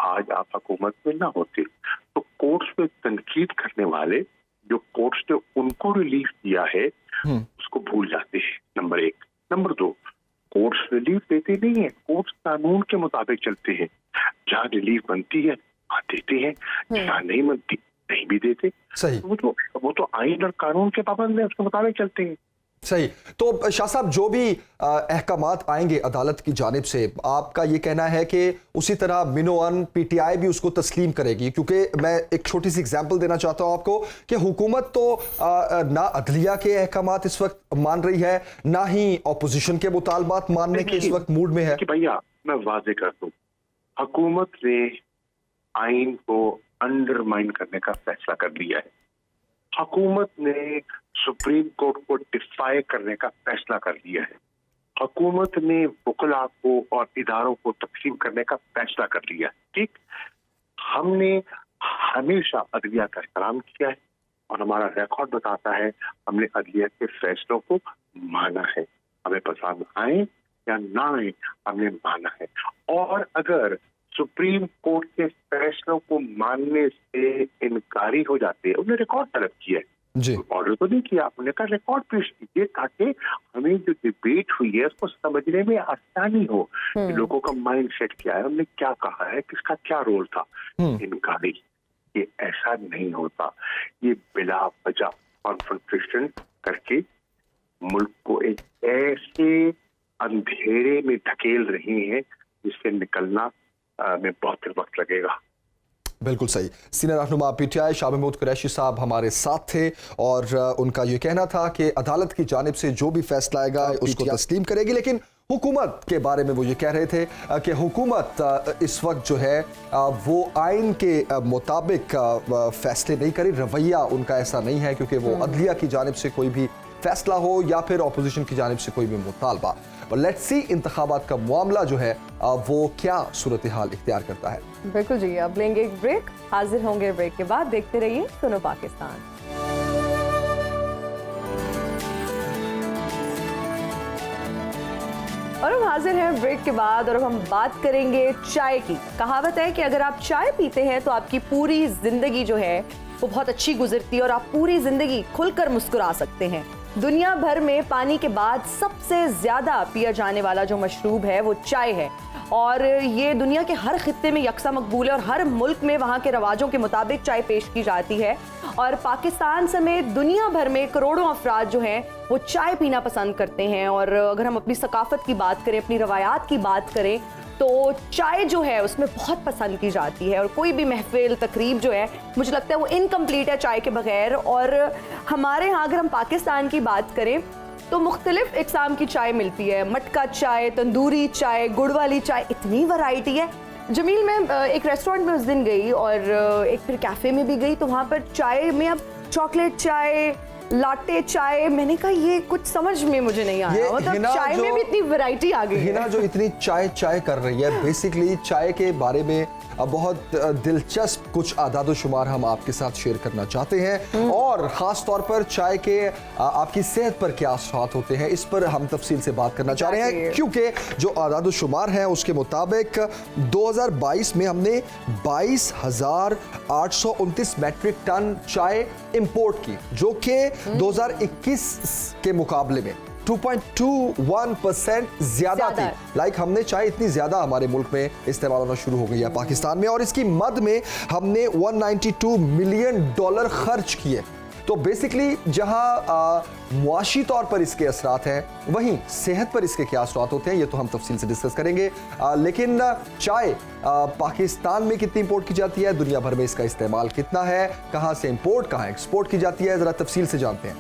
आज आप हुकूमत में ना होते। तो कोर्ट्स पे तनकीद करने वाले जो कोर्ट्स ने उनको रिलीफ दिया है उसको भूल जाते हैं, नंबर एक। नंबर दो, कोर्ट्स रिलीफ देते नहीं है, कोर्ट्स कानून के मुताबिक चलते हैं। जहाँ रिलीफ बनती है वहाँ देते हैं, जहाँ नहीं बनती नहीं भी देते। सही। वो तो आइन और कानून के पाबंद है, उसके मुताबिक चलते हैं। सही। तो शाह साहब, जो भी अहकामात आएंगे अदालत की जानिब से, आपका ये कहना है कि उसी तरह मिनोअन पीटीआई भी उसको तस्लीम करेगी? क्योंकि मैं एक छोटी सी एग्जांपल देना चाहता हूं आपको कि हुकूमत तो ना अदलिया के अहकामात इस वक्त मान रही है, ना ही अपोजिशन के मुतालबात मानने के इस वक्त मूड में है। कि भैया मैं वाजे कर दूं, हुकूमत ने आइन को अंडरमाइन करने का फैसला कर लिया है। हुकूमत ने सुप्रीम कोर्ट को डिफाई करने का फैसला कर लिया है। हुकूमत ने वकला को और इदारों को तकसीम करने का फैसला कर लिया है। ठीक, हमने हमेशा अदलिया का एहतराम किया है और हमारा रिकॉर्ड बताता है हमने अदलिया के फैसलों को माना है। हमें पसंद आए या ना आए, हमने माना है। और अगर सुप्रीम कोर्ट के फैसलों को मानने से इनकारी हो जाते हैं, उन्हें रिकॉर्ड तलब किया है, ऑर्डर तो नहीं किया, उन्हें कहा रिकॉर्ड पेश कीजिए ताकि हमें जो डिबेट हुई है उसको समझने में आसानी हो कि लोगों का माइंड सेट क्या है, हमने क्या कहा है, किसका क्या रोल था। इनकारी, ये ऐसा नहीं होता। ये बिला वजह कॉन्फ्रंटेशन करके मुल्क को एक ऐसे अंधेरे में धकेल रहे हैं जिससे निकलना में बहुत वक्त लगेगा। बिल्कुल सही। सीनियर रहनुमा पीटीआई शाह महमूद कुरैशी साहब हमारे साथ थे और उनका ये कहना था कि अदालत की जानिब से जो भी फैसला आएगा उसको तस्लीम करेगी, लेकिन हुकूमत के बारे में वो ये कह रहे थे कि हुकूमत इस वक्त जो है वो आइन के मुताबिक फैसले नहीं करी। रवैया उनका ऐसा नहीं है क्योंकि वो अदलिया की जानिब से कोई भी फैसला हो या फिर अपोजिशन की जानिब से कोई भी मुतालबा। लेट्स सी इंतखाबात का मामला जो है वो क्या सूरत हाल इख्तियार करता है। बिल्कुल जी, अब लेंगे एक ब्रेक, हाजिर होंगे ब्रेक के बाद। देखते रहिए सुनो पाकिस्तान। और हम हाजिर हैं ब्रेक के बाद और अब हम बात करेंगे चाय की। कहावत है कि अगर आप चाय पीते हैं तो आपकी पूरी जिंदगी जो है वो बहुत अच्छी गुजरती है और आप पूरी जिंदगी खुलकर मुस्कुरा सकते हैं। दुनिया भर में पानी के बाद सबसे ज्यादा पिया जाने वाला जो मशरूब है वो चाय है और ये दुनिया के हर खित्ते में यकसा मकबूल है और हर मुल्क में वहाँ के रवाजों के मुताबिक चाय पेश की जाती है। और पाकिस्तान समेत दुनिया भर में करोड़ों अफराद जो हैं वो चाय पीना पसंद करते हैं। और अगर हम अपनी सकाफत की बात करें, अपनी रवायात की बात करें, तो चाय जो है उसमें बहुत पसंद की जाती है और कोई भी महफिल तकरीब जो है मुझे लगता है वो इनकम्प्लीट है चाय के बगैर। और हमारे यहाँ अगर हम पाकिस्तान की बात करें तो मुख्तलिफ इकसाम की चाय मिलती है, मटका चाय, तंदूरी चाय, गुड़ वाली चाय, इतनी वैरायटी है। जमील, मैं एक रेस्टोरेंट में उस दिन गई और एक फिर कैफ़े में भी गई तो वहाँ पर चाय में अब चॉकलेट चाय, लाटे चाय, मैंने कहा ये कुछ समझ में मुझे नहीं आया। मतलब चाय में भी इतनी वैरायटी आ गई है। जो इतनी चाय कर रही है, बेसिकली चाय के बारे में बहुत दिलचस्प कुछ आदाद शुमार हम आपके साथ शेयर करना चाहते हैं और ख़ास तौर पर चाय के आपकी सेहत पर क्या असरात होते हैं इस पर हम तफसील से बात करना चाह रहे हैं, क्योंकि जो आदाद शुमार हैं उसके मुताबिक 2022 में हमने 22,829 मैट्रिक टन चाय इंपोर्ट की, जो कि 2021 के मुकाबले में 2.21% ज्यादा थी। हमने चाय इतनी ज्यादा हमारे मुल्क में इस्तेमाल होना शुरू हो गई है पाकिस्तान में और इसकी मद में हमने $192 मिलियन खर्च किए। तो बेसिकली जहां मुआशी तौर पर इसके असरात हैं, वहीं सेहत पर इसके क्या असरात होते हैं ये तो हम तफसील से डिस्कस करेंगे। लेकिन चाय पाकिस्तान में कितनी इंपोर्ट की जाती है, दुनिया भर में इसका इस्तेमाल कितना है, कहां से इंपोर्ट कहां एक्सपोर्ट की जाती है, जरा तफसील से जानते हैं।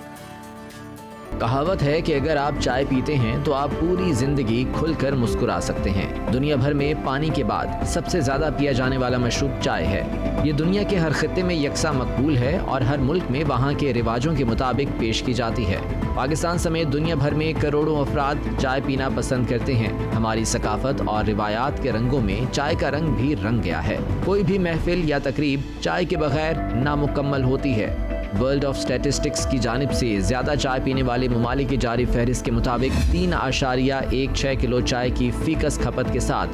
कहावत है कि अगर आप चाय पीते हैं तो आप पूरी जिंदगी खुलकर मुस्कुरा सकते हैं। दुनिया भर में पानी के बाद सबसे ज्यादा पिया जाने वाला मशरूब चाय है। ये दुनिया के हर खित्ते में यकसा मकबूल है और हर मुल्क में वहाँ के रिवाजों के मुताबिक पेश की जाती है। पाकिस्तान समेत दुनिया भर में करोड़ों अफराद चाय पीना पसंद करते हैं। हमारी सकाफत और रिवायात के रंगों में चाय का रंग भी रंग गया है। कोई भी महफिल या तकरीब चाय के बगैर नामुकम्मल होती है। वर्ल्ड ऑफ स्टैटिस्टिक्स की जानिब से ज्यादा चाय पीने वाले ममालिक की जारी फहरिस्त के मुताबिक 3.16 किलो चाय की फीकस खपत के साथ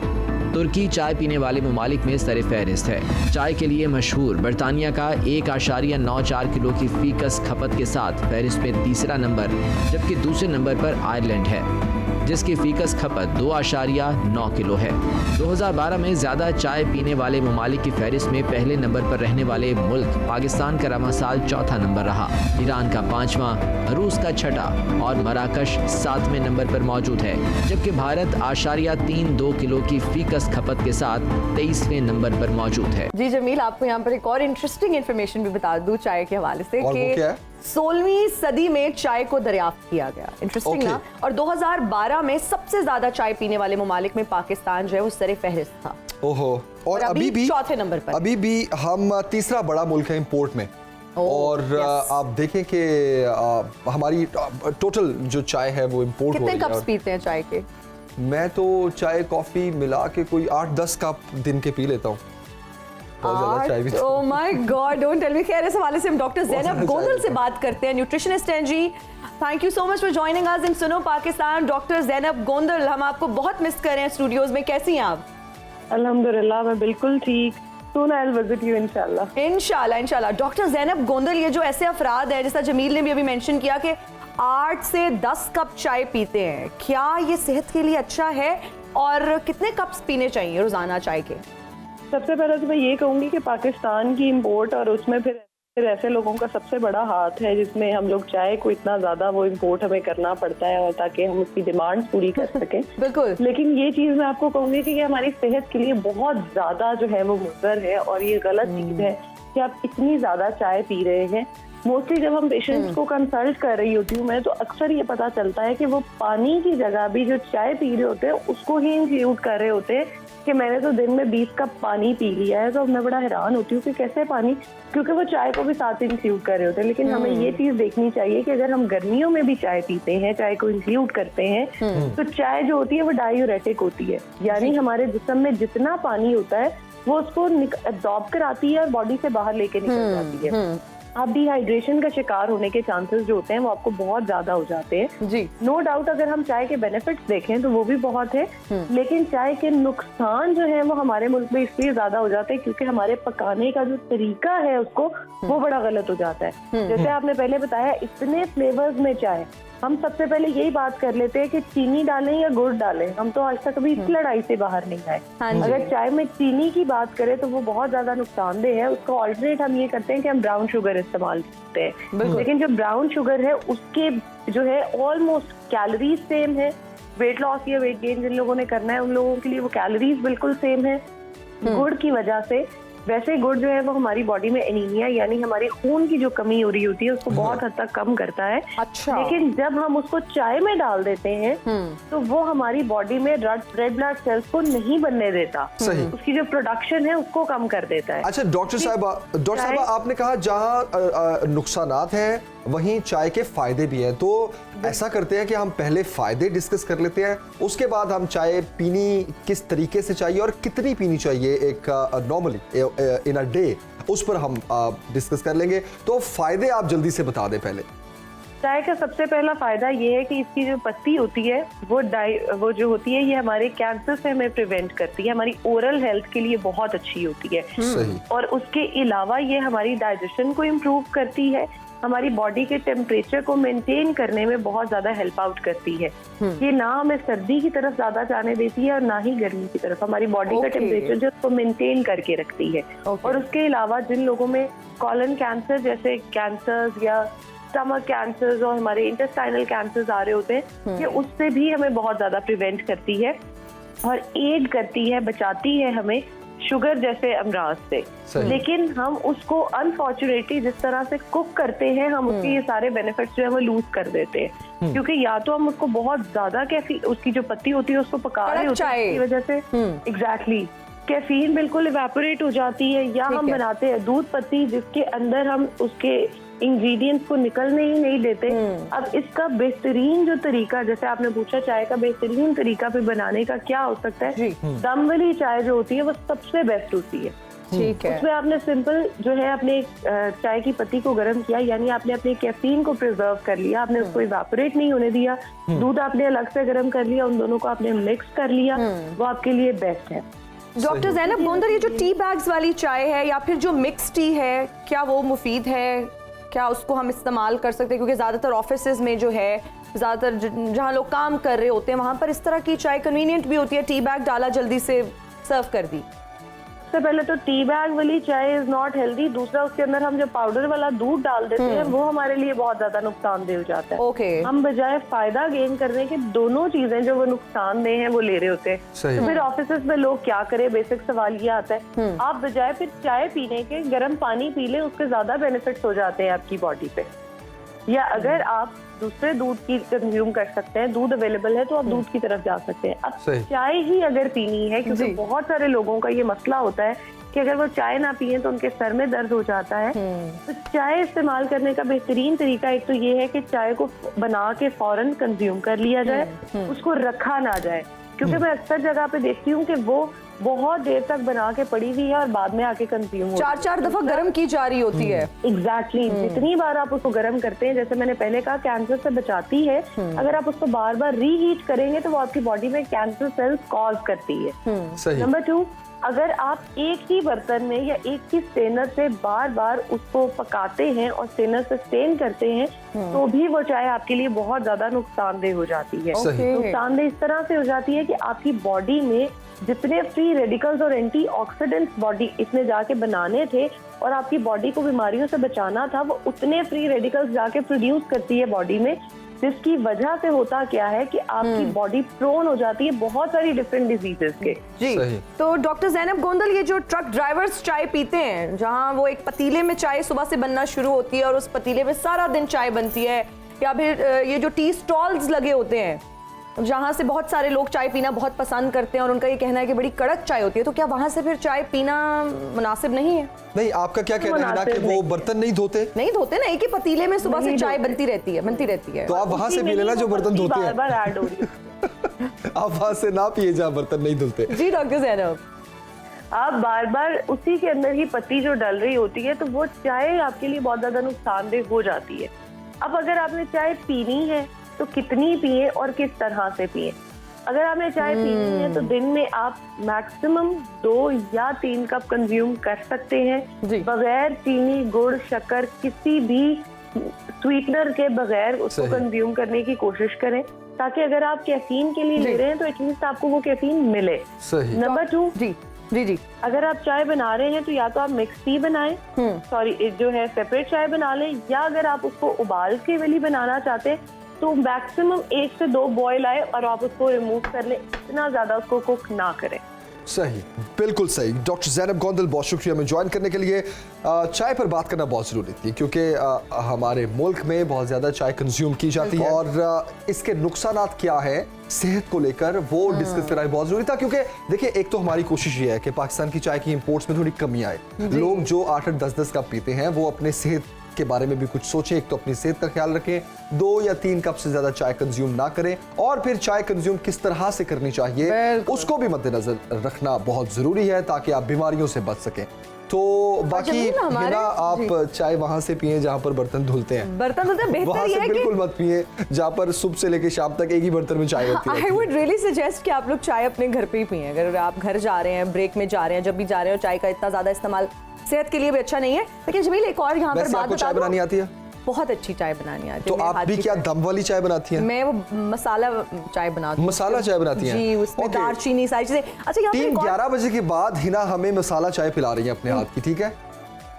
तुर्की चाय पीने वाले ममालिक में सर फहरिस्त है। चाय के लिए मशहूर बरतानिया का 1.94 किलो की फीकस खपत के साथ फहरिस्त में तीसरा नंबर, जबकि दूसरे नंबर पर आयरलैंड है जिसकी फीकस खपत 2.9 किलो है। 2012 में ज्यादा चाय पीने वाले ममालिक की फहरिस्त में पहले नंबर पर रहने वाले मुल्क पाकिस्तान का रमासाल चौथा नंबर रहा, ईरान का 5वां, रूस का 6ठा और मराकश 7वें नंबर पर मौजूद है, जबकि भारत 0.32 किलो की फीकस खपत के साथ 23वें नंबर पर मौजूद है। जी जमील, आपको यहाँ पर एक और इंटरेस्टिंग इन्फॉर्मेशन भी बता दूं चाय के हवाले से कि 16वीं सदी में चाय को दरियाफ्त किया गया। इंटरेस्टिंग ना। और 2012 में सबसे ज्यादा चाय पीने वाले ममालिक में पाकिस्तान जो है वो सर फहरिस्त था। ओहो। और अभी भी चौथे नंबर पर, अभी भी हम तीसरा बड़ा मुल्क है इंपोर्ट में। और आप देखें कि हमारी टोटल जो चाय है वो इंपोर्ट हो रही है। कितने कप्स पीते हैं चाय के? मैं तो चाय कॉफी मिला के कोई 8-10 कप दिन के पी लेता हूँ। Oh my God, don't tell me। खैर, इस हवाले से हम डॉक्टर ज़ैनब गोंदल से बात करते हैं, न्यूट्रिशनिस्ट हैं जी। Thank you so much for joining us in सुनो पाकिस्तान। डॉक्टर ज़ैनब गोंदल, हम आपको बहुत मिस कर रहे हैं स्टूडियोज में, कैसी हैं आप? अल्हम्दुलिल्लाह, मैं बिल्कुल ठीक। Soon I'll visit you इंशाल्लाह। इंशाल्लाह। डॉक्टर ज़ैनब गोंदल, ये जो ऐसे अफराद हैं, जैसा जमील ने भी अभी मेंशन किया कि 8 से 10 कप चाय पीते हैं, क्या ये सेहत के लिए अच्छा है और कितने कप्स पीने चाहिए रोजाना चाय के? सबसे पहले तो मैं ये कहूँगी कि पाकिस्तान की इंपोर्ट और उसमें फिर फिर ऐसे लोगों का सबसे बड़ा हाथ है जिसमें हम लोग चाय को इतना ज्यादा वो इम्पोर्ट हमें करना पड़ता है और ताकि हम उसकी डिमांड पूरी कर सकें। बिल्कुल। लेकिन ये चीज मैं आपको कहूंगी कि ये हमारी सेहत के लिए बहुत ज्यादा जो है वो मुज़र है और ये गलत चीज है कि आप इतनी ज्यादा चाय पी रहे हैं। मोस्टली जब हम पेशेंट्स को कंसल्ट कर रही होती हूँ मैं, तो अक्सर ये पता चलता है कि वो पानी की जगह भी जो चाय पी रहे होते हैं उसको ही इंक्लूड कर रहे होते हैं कि मैंने तो दिन में 20 कप पानी पी लिया है। तो मैं बड़ा हैरान होती हूँ कि कैसे पानी, क्योंकि वो चाय को भी साथ इंक्लूड कर रहे होते हैं। लेकिन हमें ये चीज देखनी चाहिए कि अगर हम गर्मियों में भी चाय पीते हैं, चाय को इंक्लूड करते हैं, तो चाय जो होती है वो डायूरेटिक होती है, यानी हमारे जिस्म में जितना पानी होता है वो उसको एब्जॉर्ब कराती है और बॉडी से बाहर लेके निकल जाती है। आप डिहाइड्रेशन का शिकार होने के चांसेस जो होते हैं वो आपको बहुत ज्यादा हो जाते हैं जी। नो डाउट अगर हम चाय के बेनिफिट्स देखें तो वो भी बहुत है, लेकिन चाय के नुकसान जो है वो हमारे मुल्क में इसलिए ज्यादा हो जाते हैं क्योंकि हमारे पकाने का जो तरीका है उसको वो बड़ा गलत हो जाता है। जैसे आपने पहले बताया इतने फ्लेवर्स में चाय, हम सबसे पहले यही बात कर लेते हैं कि चीनी डालें या गुड़ डालें। हम तो आज तक कभी इस लड़ाई से बाहर नहीं आए। अगर चाय में चीनी की बात करें तो वो बहुत ज्यादा नुकसानदेह है। उसका ऑल्टरनेट हम ये करते हैं कि हम ब्राउन शुगर इस्तेमाल करते हैं, लेकिन जो ब्राउन शुगर है उसके जो है ऑलमोस्ट कैलोरीज सेम है। वेट लॉस या वेट गेन जिन लोगों ने करना है उन लोगों के लिए वो कैलोरीज बिल्कुल सेम है। गुड़ की वजह से वैसे गुड़ जो है वो हमारी बॉडी में एनीमिया यानी हमारी खून की जो कमी हो रही होती है उसको बहुत हद तक कम करता है। अच्छा। लेकिन जब हम उसको चाय में डाल देते हैं तो वो हमारी बॉडी में रेड ब्लड सेल्स को नहीं बनने देता, उसकी जो प्रोडक्शन है उसको कम कर देता है। अच्छा डॉक्टर साहब आपने कहा जहाँ नुकसानात हैं वहीं चाय के फायदे भी हैं, तो ऐसा करते हैं कि हम पहले फायदे डिस्कस कर लेते हैं, उसके बाद हम चाय पीनी किस तरीके से चाहिए और कितनी पीनी चाहिए एक नॉर्मली इन अ डे, उस पर हम डिस्कस कर लेंगे। तो फायदे आप जल्दी से बता दें पहले। चाय का सबसे पहला फायदा ये है कि इसकी जो पत्ती होती है वो जो होती है ये हमारे कैंसर से हमें प्रिवेंट करती है, हमारी ओरल हेल्थ के लिए बहुत अच्छी होती है। सही। और उसके अलावा ये हमारी डाइजेशन को इम्प्रूव करती है, हमारी बॉडी के टेम्परेचर को मेंटेन करने में बहुत ज्यादा हेल्प आउट करती है। ये ना हमें सर्दी की तरफ ज्यादा जाने देती है और ना ही गर्मी की तरफ, हमारी बॉडी का टेम्परेचर जो उसको मेंटेन करके रखती है। और उसके अलावा जिन लोगों में कॉलन कैंसर जैसे कैंसर्स या स्टमक कैंसर्स और हमारे इंटेस्टाइनल कैंसर्स आ रहे होते हैं, ये उससे भी हमें बहुत ज्यादा प्रिवेंट करती है और एड करती है, बचाती है हमें शुगर जैसे अमराज से। लेकिन हम उसको अनफॉर्चुनेटली जिस तरह से कुक करते हैं हम उसके ये सारे बेनिफिट्स जो है वो लूज कर देते हैं, क्योंकि या तो हम उसको बहुत ज्यादा उसकी जो पत्ती होती है उसको पका रहे होते हैं, इसकी वजह से एग्जैक्टली कैफीन बिल्कुल इवेपोरेट हो जाती है, या हम बनाते हैं दूध पत्ती जिसके अंदर हम उसके इंग्रेडिएंट्स को निकलने ही नहीं देते। अब इसका बेहतरीन जो तरीका, जैसे आपने पूछा चाय का बेहतरीन तरीका पे बनाने का क्या हो सकता है, दम वाली चाय जो होती है वो सबसे बेस्ट होती है। ठीक है। उसमें आपने सिंपल जो है अपने चाय की पत्ती को गर्म किया, यानी आपने अपने कैफीन को प्रिजर्व कर लिया, आपने उसको इवेपोरेट नहीं होने दिया, दूध आपने अलग से गर्म कर लिया, उन दोनों को आपने मिक्स कर लिया, वो आपके लिए बेस्ट है। डॉक्टर ज़ैनब गोंदर, ये जो टी बैग्स वाली चाय है या फिर जो मिक्स टी है, क्या वो मुफीद है? क्या उसको हम इस्तेमाल कर सकते हैं? क्योंकि ज़्यादातर ऑफिसेज में जो है, ज़्यादातर जहाँ लोग काम कर रहे होते हैं वहाँ पर इस तरह की चाय कन्वीनियंट भी होती है, टी बैग डाला जल्दी से सर्व कर दी। सबसे पहले तो टी बैग वाली चाय इज नॉट हेल्दी। दूसरा, उसके अंदर हम जो पाउडर वाला दूध डाल देते हैं वो हमारे लिए बहुत ज्यादा नुकसानदेह हो जाता है। हम बजाय फायदा गेन करने के दोनों चीजें जो वो नुकसानदेह हैं वो ले रहे होते हैं। तो फिर ऑफिसेज में लोग क्या करें, बेसिक सवाल ये आता है, आप बजाय फिर चाय पीने के गर्म पानी पी लें, उसके ज्यादा बेनिफिट्स हो जाते हैं आपकी बॉडी पे। या अगर आप दूसरे दूध की कंज्यूम कर सकते हैं, दूध अवेलेबल है तो आप दूध की तरफ जा सकते हैं। अब चाय ही अगर पीनी है, क्योंकि बहुत सारे लोगों का ये मसला होता है कि अगर वो चाय ना पिए तो उनके सर में दर्द हो जाता है, तो चाय इस्तेमाल करने का बेहतरीन तरीका एक तो ये है कि चाय को बना के फौरन कंज्यूम कर लिया जाए, उसको रखा ना जाए। क्योंकि मैं अक्सर जगह पे देखती हूँ कि वो बहुत देर तक बना के पड़ी हुई है और बाद में आके कंज्यूम हो, 4-4 दफा गर्म की जा रही होती है। एग्जैक्टली। जितनी बार आप उसको गर्म करते हैं, जैसे मैंने पहले कहा, कैंसर से बचाती है। अगर आप उसको बार बार रीहीट करेंगे तो वो आपकी बॉडी में कैंसर सेल्स कॉज करती है। नंबर 2, अगर आप एक ही बर्तन में या एक ही स्टेनर से बार बार उसको पकाते हैं और स्टेनर से स्टेन करते हैं तो भी वो चाय आपके लिए बहुत ज्यादा नुकसानदेह हो जाती है। नुकसानदेह इस तरह से हो जाती है कि आपकी बॉडी में जितने फ्री रेडिकल्स और एंटीऑक्सीडेंट्स बॉडी इसने जाके बनाने थे और आपकी बॉडी को बीमारियों से बचाना था, वो उतने फ्री रेडिकल्स जाके प्रोड्यूस करती है बॉडी में, जिसकी वजह से होता क्या है कि आपकी बॉडी प्रोन हो जाती है बहुत सारी डिफरेंट डिजीजेस के। जी सही। तो डॉक्टर ज़ैनब गोंदल, ये जो ट्रक ड्राइवर्स चाय पीते हैं, जहां वो एक पतीले में चाय सुबह से बनना शुरू होती है और उस पतीले में सारा दिन चाय बनती है, या फिर ये जो टी स्टॉल्स लगे होते हैं जहां से बहुत सारे लोग चाय पीना बहुत पसंद करते हैं और उनका ये कहना है कि बड़ी कड़क चाय होती है, तो क्या वहां से फिर चाय पीना मुनासिब नहीं है? नहीं, आपका क्या कहना है ना कि वो बर्तन नहीं धोते ना, एक ही पतीले में सुबह से चाय बनती रहती है। तो आप वहां से पी लेना जो बर्तन धोते हैं। बार ऐड हो रही है। आप वहां से ना पिए जहाँ बर्तन नहीं धुलते। जी डॉक्टर ज़ैनब, आप बार बार उसी के अंदर ही पत्ती जो डल रही होती है, तो वो चाय आपके लिए बहुत ज्यादा नुकसानदेह हो जाती है। अब अगर आपने चाय पीनी है तो कितनी पिए और किस तरह से पिए। अगर आपने चाय पीनी है तो दिन में आप मैक्सिमम 2 या 3 कप कंज्यूम कर सकते हैं, बगैर चीनी, गुड़, शक्कर, किसी भी स्वीटनर के बगैर उसको कंज्यूम करने की कोशिश करें, ताकि अगर आप कैफीन के लिए ले रहे हैं तो एटलीस्ट आपको वो कैफीन मिले। नंबर 2, जी अगर आप चाय बना रहे हैं तो या तो आप मिक्स टी बनाएं, जो है सेपरेट चाय बना लें, या अगर आप उसको उबाल के वाली बनाना चाहते हैं तो मैक्सिमम 1 से 2 बॉयल आए और आप उसको रिमूव कर लें, इतना ज्यादा उसको कुक ना करें। सही, बिल्कुल सही। डॉक्टर ज़ैनब गोंदल, बहुत शुक्रिया हमें ज्वाइन करने के लिए। चाय पर बात करना बहुत ज़रूरी थी क्योंकि हमारे मुल्क में बहुत ज़्यादा चाय कंज्यूम की जाती है और इसके नुकसानात क्या है सेहत को लेकर वो डिस्कस करना बहुत ज़रूरी था। क्योंकि देखिए, एक तो हमारी कोशिश ये है कि पाकिस्तान की चाय की इंपोर्ट्स में थोड़ी कमी आए। लोग जो 8-8, 10-10 कप पीते हैं वो अपने सेहत के बारे में भी कुछ सोचें। एक तो अपनी सेहत का ख्याल रखें, 2 या 3 कप से ज्यादा चाय कंज्यूम ना करें, और फिर चाय कंज्यूम किस तरह से करनी चाहिए उसको भी मद्देनजर रखना बहुत जरूरी है ताकि आप बीमारियों से बच सकें। तो बाकी हिना, आप चाय वहां से पिए जहां पर बर्तन धुलते हैं, वहां से बिल्कुल मत पिए जहां पर सुबह से लेकर शाम तक एक ही बर्तन में चाय बनती है। आई वुड रियली सजेस्ट कि आप लोग चाय अपने घर पे ही पिए। अगर आप घर जा रहे हैं, ब्रेक में जा रहे हैं, जब भी जा रहे हो, चाय का इतना ज्यादा इस्तेमाल सेहत के लिए भी अच्छा नहीं है। लेकिन जमील, एक और यहाँ पर बात बता चाय बनानी आती है? बहुत अच्छी चाय बनानी आती है। तो आप भी क्या दम वाली चाय बनाती हैं? मैं वो मसाला चाय बनाती हूँ। मसाला चाय बनाती हैं जी, उसमें दालचीनी सारी चीजें। अच्छा, 3-11 बजे के बाद हिना हमें मसाला चाय पिला रही है अपने हाथ की, ठीक है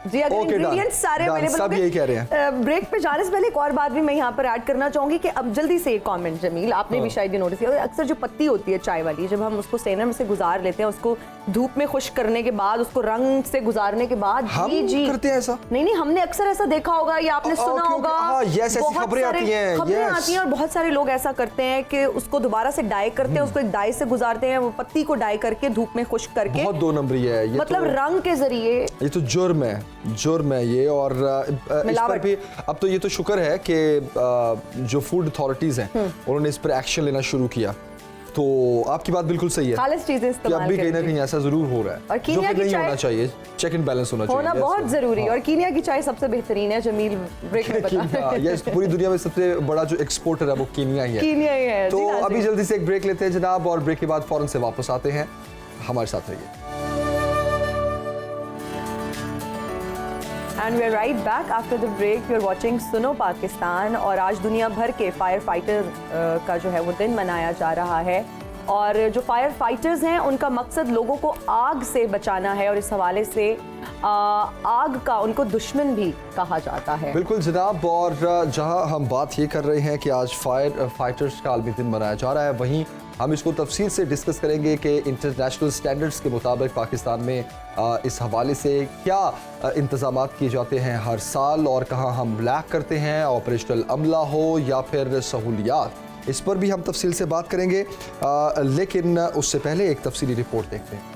जी? अगर इंग्रेडिएंट्स सारे अवेलेबल सब यही कह रहे हैं। ब्रेक पे जाने से पहले एक और बात भी मैं यहाँ पर ऐड करना चाहूंगी कि अब जल्दी से एक कमेंट, जमील, आपने भी शायद ये नोटिस किया, अक्सर जो पत्ती होती है चाय वाली, जब हम उसको स्ट्रेनर में से गुजार लेते हैं, उसको धूप में खुश्क करने के बाद, उसको रंग से गुजारने के बाद, हम करते हैं ऐसा? नहीं, हमने अक्सर ऐसा देखा होगा या आपने सुना होगा, खबरें आती हैं और बहुत सारे लोग ऐसा करते हैं कि उसको दोबारा से डाई करते हैं, उसको एक डाई से गुजारते हैं, वो पत्ती को डाई करके धूप में खुश्क करके। बहुत 2 नंबरी है ये, मतलब रंग के जरिए। ये तो जुर्म है ये। और इस पर भी अब तो ये तो शुक्र है कि जो फूड अथॉरिटीज हैं उन्होंने इस पर एक्शन लेना शुरू किया। तो आपकी बात बिल्कुल सही है, खालिस चीजें इस्तेमाल अभी कहीं ना कहीं ऐसा जरूर हो रहा है, और जो कि नहीं होना चाहिए। चेक एंड बैलेंस होना चाहिए, बहुत जरूरी। और कीनिया की चाय सबसे बेहतरीन है, जमील ब्रेक में बता। यस, पूरी दुनिया में सबसे बड़ा जो एक्सपोर्टर है वो कीनिया ही है। तो अभी जल्दी से एक ब्रेक लेते हैं जनाब, और ब्रेक के बाद फौरन से वापस आते हैं। हमारे साथ रहिए। And we are right back after the break. You are watching सुनो पाकिस्तान, और आज दुनिया भर के फायर फाइटर का जो है वो दिन मनाया जा रहा है। और जो फायर फाइटर्स हैं उनका मकसद लोगों को आग से बचाना है, और इस हवाले से आग का उनको दुश्मन भी कहा जाता है। बिल्कुल जनाब, और जहां हम बात ये कर रहे हैं कि आज फायर फाइटर्स का आलमी दिन मनाया जा रहा है, वहीं हम इसको तफसील से डिस्कस करेंगे कि इंटरनेशनल स्टैंडर्ड्स के मुताबिक पाकिस्तान में इस हवाले से क्या इंतजाम किए जाते हैं हर साल, और कहाँ हम लैक करते हैं, ऑपरेशनल अमला हो या फिर सहूलियात, इस पर भी हम तफसील से बात करेंगे। लेकिन उससे पहले एक तफसीली रिपोर्ट देखते हैं।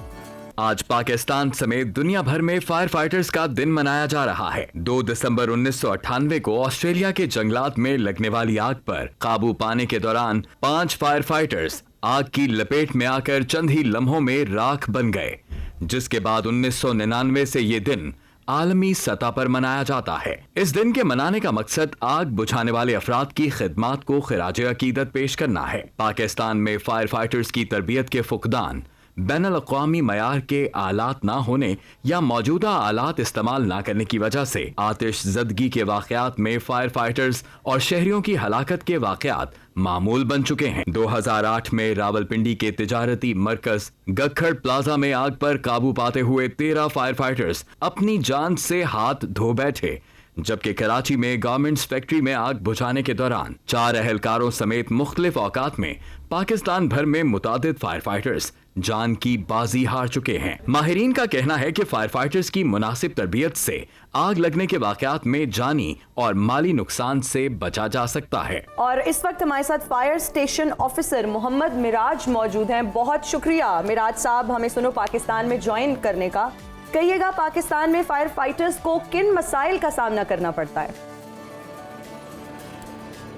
आज पाकिस्तान समेत दुनिया भर में फायर फाइटर्स का दिन मनाया जा रहा है। 2 दिसंबर 1998 को ऑस्ट्रेलिया के जंगलात में लगने वाली आग पर काबू पाने के दौरान 5 फायर फाइटर्स आग की लपेट में आकर चंद ही लम्हों में राख बन गए, जिसके बाद 1999 से ये दिन आलमी सतह पर मनाया जाता है। इस दिन के मनाने का मकसद आग बुझाने वाले अफराद की खिदमत को खिराज अकीदत पेश करना है। पाकिस्तान में फायर फाइटर्स की तरबियत के फुकदान, बैनुल अक़वामी मयार के आलात ना होने या मौजूदा आलात इस्तेमाल ना करने की वजह से आतिश ज़दगी के वाक़यात में फायर फाइटर्स और शहरियों की हलाकत के वाक़यात मामूल बन चुके हैं। 2008 में रावलपिंडी के तिजारती मरकज गखड़ प्लाजा में आग पर काबू पाते हुए 13 फायर फाइटर्स अपनी जान से हाथ धो बैठे, जबकि कराची में गारमेंट्स फैक्ट्री में आग बुझाने के दौरान 4 अहलकारों समेत मुख्तलिफ औकात में पाकिस्तान भर में मुतादिद फायर फाइटर्स जान की बाजी हार चुके हैं। माहिरीन का कहना है कि फायर फाइटर्स की मुनासिब तरबियत से आग लगने के वाकयात में जानी और माली नुकसान से बचा जा सकता है। और इस वक्त हमारे साथ fire station officer Mohammad Miraj मौजूद हैं। बहुत शुक्रिया मिराज साहब हमें सुनो पाकिस्तान में ज्वाइन करने का। कहिएगा, पाकिस्तान में फायर फाइटर्स को किन मसाइल का सामना करना पड़ता है?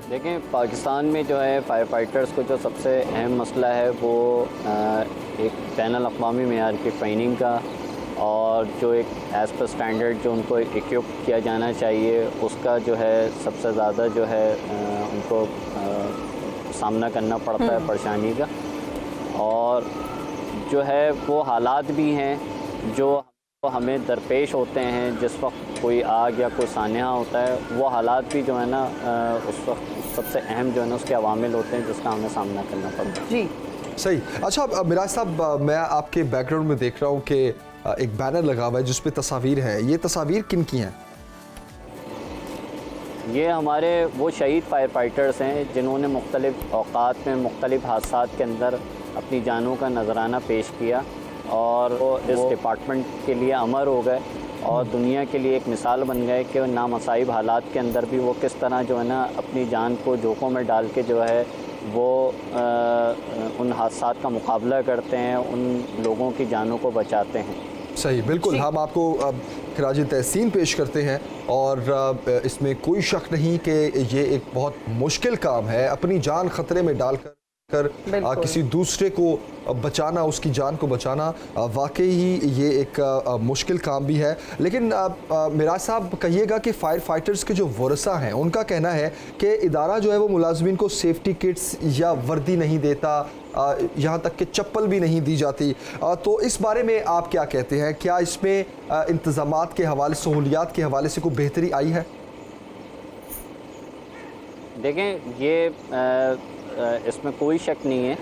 देखें, पाकिस्तान में जो है फायर फाइटर्स को जो सबसे अहम मसला है वो एक बैनुल अक़वामी मेयार की ट्रेनिंग का और जो एक एज़ पर स्टैंडर्ड जो उनको इक्विप किया जाना चाहिए उसका जो है सबसे ज़्यादा जो है उनको सामना करना पड़ता है परेशानी का। और जो है वो हालात भी हैं जो हमें दरपेश होते हैं जिस वक्त कोई आग या कोई सान्या होता है, वो हालात भी जो है ना उस वक्त सबसे अहम जो है ना उसके अवामिल होते हैं जिसका हमें सामना करना पड़ता है। जी सही। अच्छा मिराज साहब, मैं आपके बैकग्राउंड में देख रहा हूँ कि एक बैनर लगा हुआ है जिस पे तस्वीर है, ये तस्वीर किन की हैं? ये हमारे वो शहीद फायर फाइटर्स हैं जिन्होंने मुख्तलिफ औकात में मुख्तलिफ हादसात के अंदर अपनी जानों का नजराना पेश किया और वो इस डिपार्टमेंट के लिए अमर हो गए और दुनिया के लिए एक मिसाल बन गए कि नामसाइब हालात के अंदर भी वो किस तरह जो है ना अपनी जान को जोखों में डाल के जो है वो उन हादसात का मुकाबला करते हैं, उन लोगों की जानों को बचाते हैं। सही, बिल्कुल। हम आपको खराज तहसीन पेश करते हैं और इसमें कोई शक नहीं कि ये एक बहुत मुश्किल काम है, अपनी जान खतरे में डालकर किसी दूसरे को बचाना, उसकी जान को बचाना वाकई ही ये एक मुश्किल काम भी है। लेकिन मिराज साहब, कहिएगा कि फायर फाइटर्स के जो वरसा हैं उनका कहना है कि इदारा जो है वो मुलाजमीन को सेफ्टी किट्स या वर्दी नहीं देता, यहाँ तक कि चप्पल भी नहीं दी जाती। तो इस बारे में आप क्या कहते हैं? क्या इसमें इंतज़ामात के हवाले, सहूलियात के हवाले से कोई बेहतरी आई है? देखें, ये इसमें कोई शक नहीं है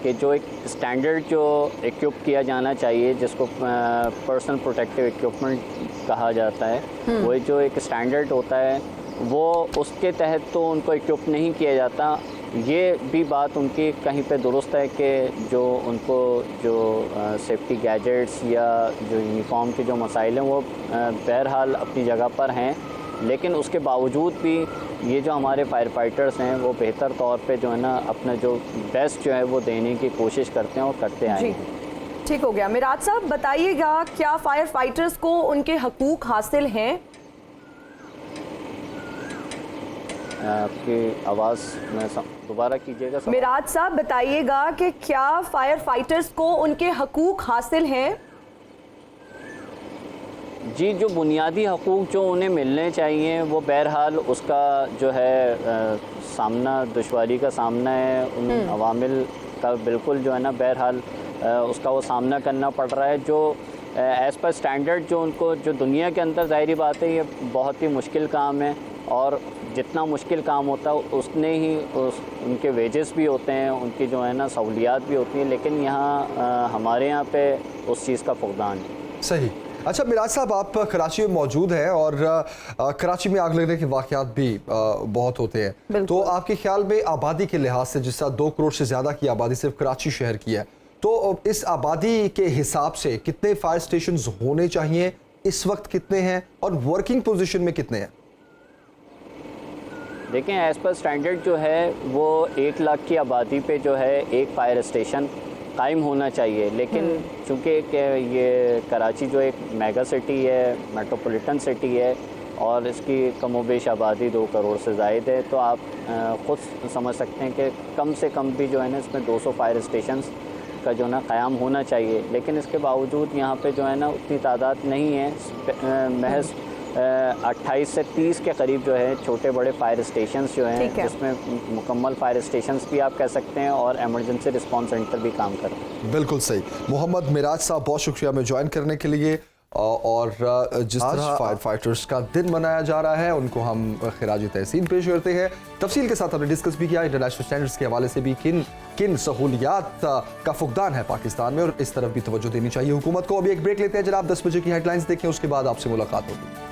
कि जो एक स्टैंडर्ड जो इक्विप किया जाना चाहिए जिसको पर्सनल प्रोटेक्टिव इक्विपमेंट कहा जाता है, वो जो एक स्टैंडर्ड होता है वो उसके तहत तो उनको इक्विप नहीं किया जाता। ये भी बात उनकी कहीं पे दुरुस्त है कि जो उनको जो सेफ्टी गैजेट्स या जो यूनिफॉर्म के जो मसाइल हैं वो बहरहाल अपनी जगह पर हैं, लेकिन उसके बावजूद भी ये जो हमारे फायर फाइटर्स हैं वो बेहतर तौर पे जो है ना अपना जो बेस्ट जो है वो देने की कोशिश करते हैं और करते आए हैं। ठीक हो गया। मिराज साहब बताइएगा, क्या फायर फाइटर्स को उनके हकूक हासिल हैं? आपकी आवाज़ में दोबारा कीजिएगा। मिराज साहब बताइएगा कि क्या फायर फाइटर्स को उनके हकूक हासिल हैं? जी, जो बुनियादी हकूक़ जो उन्हें मिलने चाहिए वो बहरहाल उसका जो है सामना, दुश्वारी का सामना है, उन अवामिल का बिल्कुल जो है ना बहरहाल उसका वो सामना करना पड़ रहा है। जो एज़ पर स्टैंडर्ड जो उनको जो दुनिया के अंदर ज़ाहिरी बात है ये बहुत ही मुश्किल काम है और जितना मुश्किल काम होता है उतने ही उनके वेजेस भी होते हैं, उनकी जो है ना सहूलियात भी होती हैं, लेकिन यहाँ हमारे यहाँ पे उस चीज़ का फुकदान है। सही। अच्छा मिराज साहब, आप कराची में मौजूद हैं और कराची में आग लगने के वाक़यात भी बहुत होते हैं, तो आपके ख्याल में आबादी के लिहाज से, जिस तरह 2 करोड़ से ज़्यादा की आबादी सिर्फ कराची शहर की है, तो इस आबादी के हिसाब से कितने फायर स्टेशन होने चाहिए, इस वक्त कितने हैं और वर्किंग पोजीशन में कितने हैं? देखें, एज़ पर स्टैंडर्ड जो है वो 1 लाख की आबादी पे जो है एक फायर स्टेशन कायम होना चाहिए, लेकिन चूँकि ये कराची जो एक मेगा सिटी है, मेट्रोपॉलिटन सिटी है और इसकी कमोबेश आबादी 2 करोड़ से ज़ायद है, तो आप ख़ुद समझ सकते हैं कि कम से कम भी जो है ना इसमें 200 फायर स्टेशंस का जो ना क़याम होना चाहिए, लेकिन इसके बावजूद यहाँ पे जो है ना उतनी तादाद नहीं है। महज 28 से 30 के करीब जो है छोटे बड़े फायर स्टेशंस जो हैं, जिसमें मुकम्मल फायर स्टेशंस भी आप कह सकते हैं और एमरजेंसी रिस्पॉन्स सेंटर भी काम कर रहे हैं। बिल्कुल सही। मोहम्मद मिराज साहब, बहुत शुक्रिया हमें ज्वाइन करने के लिए। और जिस तरह फायर फाइटर्स का दिन मनाया जा रहा है उनको हम खिराज तहसीन पेश करते हैं। तफसील के साथ हमने डिस्कस भी किया इंटरनेशनल स्टैंडर्ड्स के हवाले से भी किन सहूलियात का फुकदान है पाकिस्तान में और इस तरफ भी तवज्जो देनी चाहिए हुकूमत को। अभी एक ब्रेक लेते हैं जनाब, 10 बजे की हेडलाइंस देखें, उसके बाद आपसे मुलाकात होगी।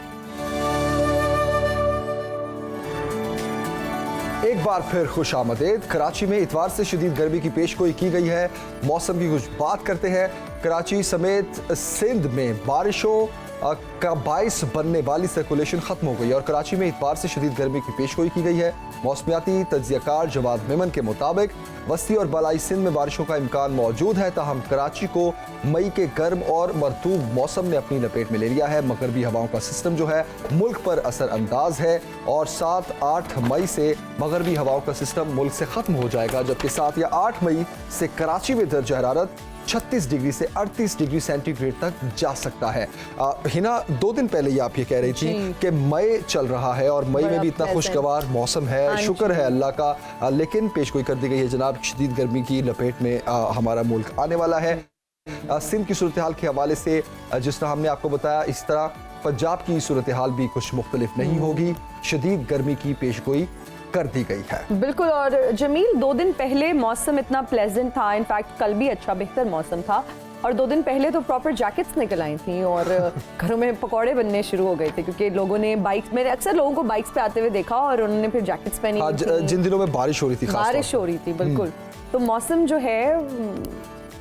एक बार फिर खुश आमदेद। कराची में इतवार से शदीद गर्मी की पेशगोई की गई है। मौसम की कुछ बात करते हैं। कराची समेत सिंध में बारिशों का बाइस बनने वाली सर्कुलेशन खत्म हो गई और कराची में इतवार से शदीद गर्मी की पेशगोई की गई है। मौसमियाती तज्जियाकार जवाद मेमन के मुताबिक वस्ती और बालाई सिंध में बारिशों का इम्कान मौजूद है, ताहम कराची को मई के गर्म और मरतूब मौसम ने अपनी लपेट में ले लिया है। मगरबी हवाओं का सिस्टम जो है मुल्क पर असर अंदाज है और 7-8 मई से मगरबी हवाओं का सिस्टम मुल्क से खत्म हो जाएगा, जबकि 7 या 8 मई से कराची में दर्ज हरारत 36 डिग्री से 38 डिग्री सेंटीग्रेड तक जा सकता है। हिना, 2 दिन पहले ही आप ये कह रही थी कि मई चल रहा है और मई में भी इतना खुशगवार मौसम है, शुक्र है अल्लाह का, लेकिन पेशगोई कर दी गई है जनाब शदीद गर्मी की लपेट में हमारा मुल्क आने वाला है। सिंध की सूरत हाल के हवाले से जिस तरह हमने आपको बताया, इस तरह पंजाब की सूरत हाल भी कुछ मुख्तलिफ नहीं होगी। शदीद गर्मी की पेशगोई कर दी गई है। बिल्कुल। और जमील, 2 दिन पहले मौसम इतना प्लेजेंट था, इनफैक्ट कल भी अच्छा बेहतर मौसम था और 2 दिन पहले तो प्रॉपर जैकेट्स निकल आई थी और घरों में पकौड़े बनने शुरू हो गए थे क्योंकि लोगों ने बाइक, मैंने अक्सर लोगों को बाइक्स पे आते हुए देखा और उन्होंने फिर जैकेट्स पहनी थी। जिन दिनों में बारिश हो रही थी, बारिश हो रही थी, बिल्कुल। तो मौसम जो है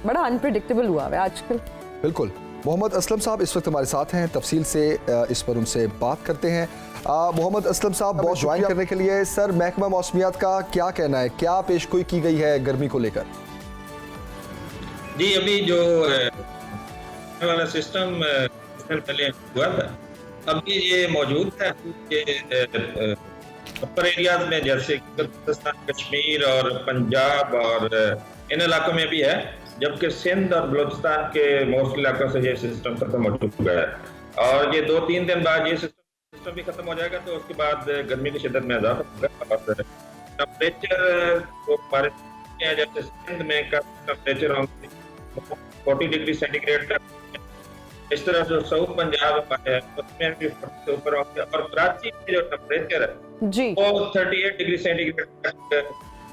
बड़ा अनप्रेडिक्टेबल हुआ है आजकल। बिल्कुल। मोहम्मद असलम साहब इस वक्त हमारे साथ हैं, तफसील से इस पर उनसे बात करते हैं। मोहम्मद असलम साहब, बहुत ज्वाइन करने के लिए। सर, महकमा मौसमियात का क्या कहना है, क्या पेशगोई की गई है गर्मी को लेकर? जी, अभी जो वाला सिस्टम पहले हुआ था, अभी ये मौजूद है कि अपर एरियाज में जैसे पाकिस्तान, कश्मीर और पंजाब और इन इलाकों में भी है, जबकि सिंध और बलूचिस्तान के मोस्ट इलाकों से ये सिस्टम खत्म हो चुका है और ये 2-3 दिन बाद ये सिस्टम भी खत्म हो जाएगा, तो उसके बाद गर्मी की शिद्दत में इजाफा होगा और टेम्परेचर को बारिश जैसे सिंध में का टेम्परेचर 40 डिग्री सेंटीग्रेड तक, इस तरह जो साउथ पंजाब है उसमें भी से ऊपर होंगे और कराची में जो टेम्परेचर है जी वो 38 डिग्री सेंटीग्रेड तक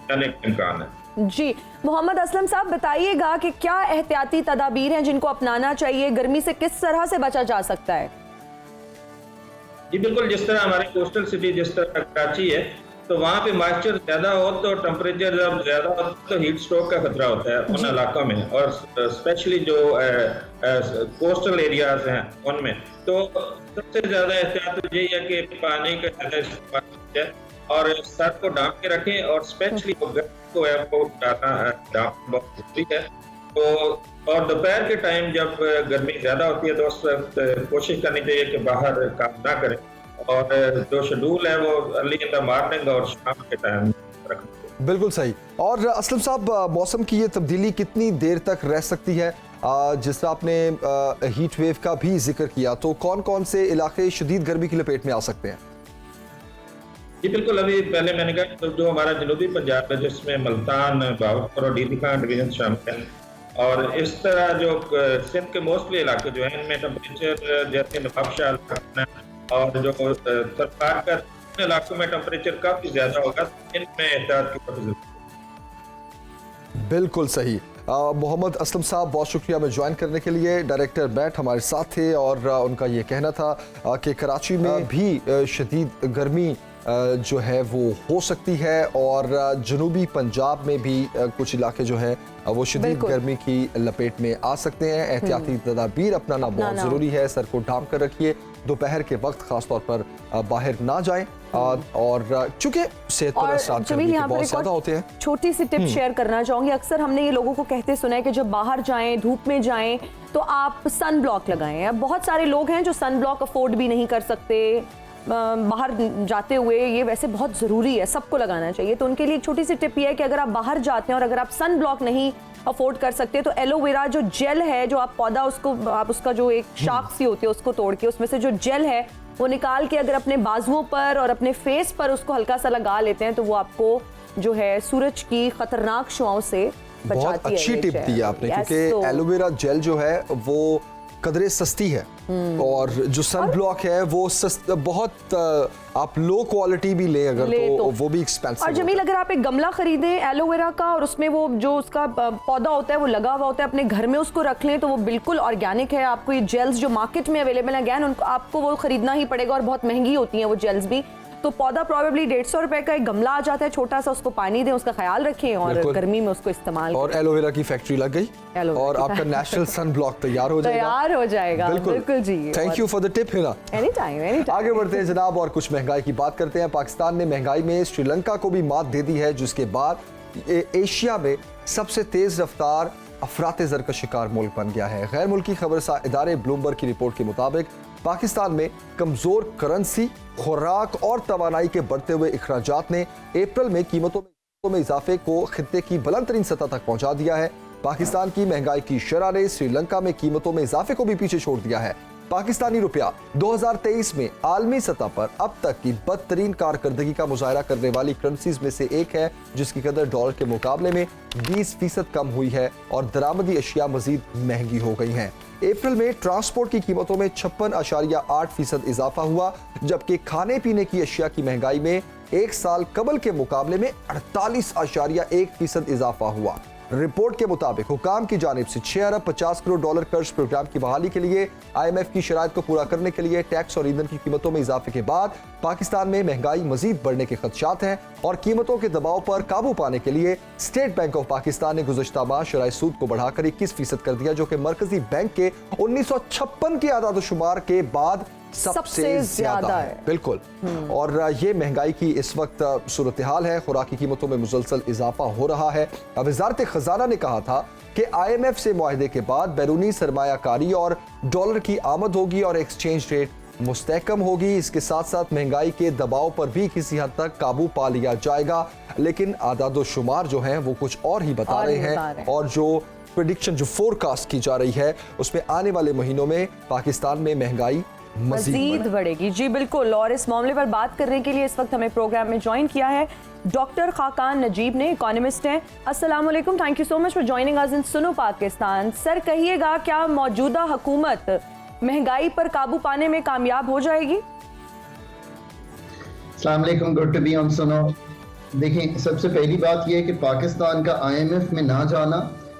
जाने का इम्कान है। जी, मोहम्मद असलम साहब बताइएगा कि क्या एहतियाती तदाबीर हैं जिनको अपनाना चाहिए, गर्मी से किस तरह से बचा जा सकता है? जी बिल्कुल, जिस तरह हमारे कोस्टल सिटी जिस तरह कराची है तो वहाँ पे मॉइस्चर ज्यादा हो तो टेम्परेचर जब ज्यादा हो तो हीट स्ट्रोक का खतरा होता है उन इलाकों में और स्पेशली जो कोस्टल एरियाज हैं उनमें, तो सबसे ज्यादा एहतियात यही है कि पानी का ज्यादा इस्तेमाल है और सर को ढांप के रखें और स्पेशली को है वो ढांपना बहुत जरूरी है। तो और दोपहर के टाइम जब गर्मी ज्यादा होती है तो उस वक्त कोशिश करनी चाहिए कि बाहर काम ना करें और जो शेड्यूल है वो अर्ली इन द मॉर्निंग और शाम के टाइम रखें। बिल्कुल सही। और असलम साहब, मौसम की ये तब्दीली कितनी देर तक रह सकती है? जिस तरह आपने हीट वेव का भी जिक्र किया, तो कौन कौन से इलाके शदीद गर्मी की लपेट में आ सकते हैं? जी बिल्कुल, अभी पहले मैंने कहा तो जो हमारा जनूबी पंजाब है जिसमें मुल्तान, बहावलपुर और डीडी खान डिवीजन शामिल है और इस तरह जो सिंध के मोस्टली इलाके जो है इनमें टेम्परेचर जैसे नवाबशाह और जो सरकार का इलाकों में टेम्परेचर काफी ज्यादा होगा, इनमें एहतियात की जरूरत है। बिल्कुल सही। मोहम्मद असलम साहब, बहुत शुक्रिया में ज्वाइन करने के लिए। डायरेक्टर बैट हमारे साथ थे और उनका ये कहना था कि कराची में भी शदीद गर्मी जो है वो हो सकती है और जनूबी पंजाब में भी कुछ इलाके जो है वो शदीद गर्मी की लपेट में आ सकते हैं। एहतियाती तदाबीर अपनाना बहुत ज़रूरी है। सर को ढांप कर रखिए, दोपहर के वक्त खास तौर पर बाहर ना जाएं और चूंकि सेहत पर असरात बहुत ज़्यादा होते हैं। छोटी सी टिप शेयर करना चाहूँगी। अक्सर हमने ये लोगों को कहते सुना है कि जब बाहर जाएं, धूप में जाएं तो आप सन ब्लॉक लगाएं। बहुत सारे लोग हैं जो सन ब्लॉक अफोर्ड भी नहीं कर सकते बाहर जाते हुए, ये वैसे बहुत ज़रूरी है, सबको लगाना चाहिए। तो उनके लिए एक छोटी सी टिप ये है कि अगर आप बाहर जाते हैं और अगर आप सन ब्लॉक नहीं अफोर्ड कर सकते तो एलोवेरा जो जेल है, जो आप पौधा उसको आप उसका जो एक शाख सी होती है उसको तोड़ के उसमें से जो जेल है वो निकाल के अगर अपने बाजुओं पर और अपने फेस पर उसको हल्का सा लगा लेते हैं तो वो आपको जो है सूरज की खतरनाक शुआओं से बचाती है। बहुत अच्छी टिप दी आपने, क्योंकि एलोवेरा जेल जो है वो कदरे सस्ती है और जो सन ब्लॉक है वो बहुत आप लो क्वालिटी भी ले अगर तो वो भी एक्सपेंसिव। और जमील अगर आप एक गमला खरीदें एलोवेरा का और उसमें वो जो उसका पौधा होता है वो लगा हुआ होता है, अपने घर में उसको रख लें तो वो बिल्कुल ऑर्गेनिक है। आपको ये जेल्स जो मार्केट में अवेलेबल है अगैन उनको आपको वो खरीदना ही पड़ेगा और बहुत महंगी होती हैं वो जेल्स भी। तो पौधा प्रॉबेबली 150 रुपए का एक गमला आ जाता है छोटा सा, उसको पानी दें, उसका ख्याल रखें और गर्मी में उसको इस्तेमाल और एलोवेरा की फैक्ट्री लग गई और आपका नेशनल सन ब्लॉक तैयार हो जाएगा। बिल्कुल जी, thank you for the tip Hina. Any time. आगे बढ़ते हैं जनाब और कुछ महंगाई की बात करते हैं। पाकिस्तान ने महंगाई में श्रीलंका को भी मात दे दी है, जिसके बाद एशिया में सबसे तेज रफ्तार अफराते ज़र का शिकार मुल्क बन गया है। गैर मुल्की खबरसा इदारे ब्लूमबर्ग की रिपोर्ट के मुताबिक पाकिस्तान में कमजोर करेंसी, खुराक और तवानाई के बढ़ते हुए अखराजात ने अप्रैल में कीमतों में इजाफे को खित्ते की बुलंद तरीन सतह तक पहुंचा दिया है। पाकिस्तान की महंगाई की शरह ने श्रीलंका में कीमतों में इजाफे को भी पीछे छोड़ दिया है। पाकिस्तानी रुपया 2023 में आलमी सतह पर अब तक की बदतरीन कारकर्दगी का मुजाहरा करने वाली करेंसीज में से एक है, जिसकी कदर डॉलर के मुकाबले में 20% कम हुई है और दरामदी अशिया मजीद महंगी हो गई हैं। अप्रैल में ट्रांसपोर्ट की कीमतों में 56.8% इजाफा हुआ, जबकि खाने पीने की अशिया की महंगाई में एक साल कबल के मुकाबले में 48.1% इजाफा हुआ। रिपोर्ट के मुताबिक हुकाम की जानिब से 6 अरब 50 करोड़ डॉलर कर्ज प्रोग्राम की बहाली के लिए IMF की शराइत को पूरा करने के लिए टैक्स और ईंधन की कीमतों में इजाफे के बाद पाकिस्तान में महंगाई मजीद बढ़ने के खदशात हैं और कीमतों के दबाव पर काबू पाने के लिए स्टेट बैंक ऑफ पाकिस्तान ने गुज़श्ता माह शरह सूद को बढ़ाकर 21% कर दिया, जो कि मरकजी बैंक के 1956 के आदाद-ओ-शुमार के बाद सबसे ज्यादा है। बिल्कुल। और ये महंगाई की इस वक्त सूरत हाल है। खुराक की कीमतों में मुसलसल इजाफा हो रहा है। अब वज़ारत खजाना ने कहा था कि IMF से मुआहदे के बाद बैरूनी सरमायाकारी और डॉलर की आमद होगी और एक्सचेंज रेट मुस्तहकम होगी। इसके साथ साथ महंगाई के दबाव पर भी किसी हद तक काबू पा लिया जाएगा, लेकिन आदाद-ओ-शुमार जो हैं वो कुछ और ही बता रहे हैं और जो प्रेडिक्शन जो फोरकास्ट की जा रही है उसमें आने वाले महीनों में पाकिस्तान में महंगाई मजीद बढ़ेगी। जी बिल्कुल। और इस मामले पर बात करने के लिए इस वक्त हमें प्रोग्राम में ज्वाइन किया है डॉक्टर खाकान नजीब ने, इकोनॉमिस्ट हैं। अस्सलाम वालेकुम, thank you so much for joining us in सुनो पाकिस्तान। सर कहिएगा, क्या मौजूदा हुकूमत महंगाई पर काबू पाने में कामयाब हो जाएगी? अस्सलाम वालेकुम, गुड टू बी ऑन सुनो। देखें, सबसे पहली बात यह है कि पाकिस्तान का IMF में ना जाना,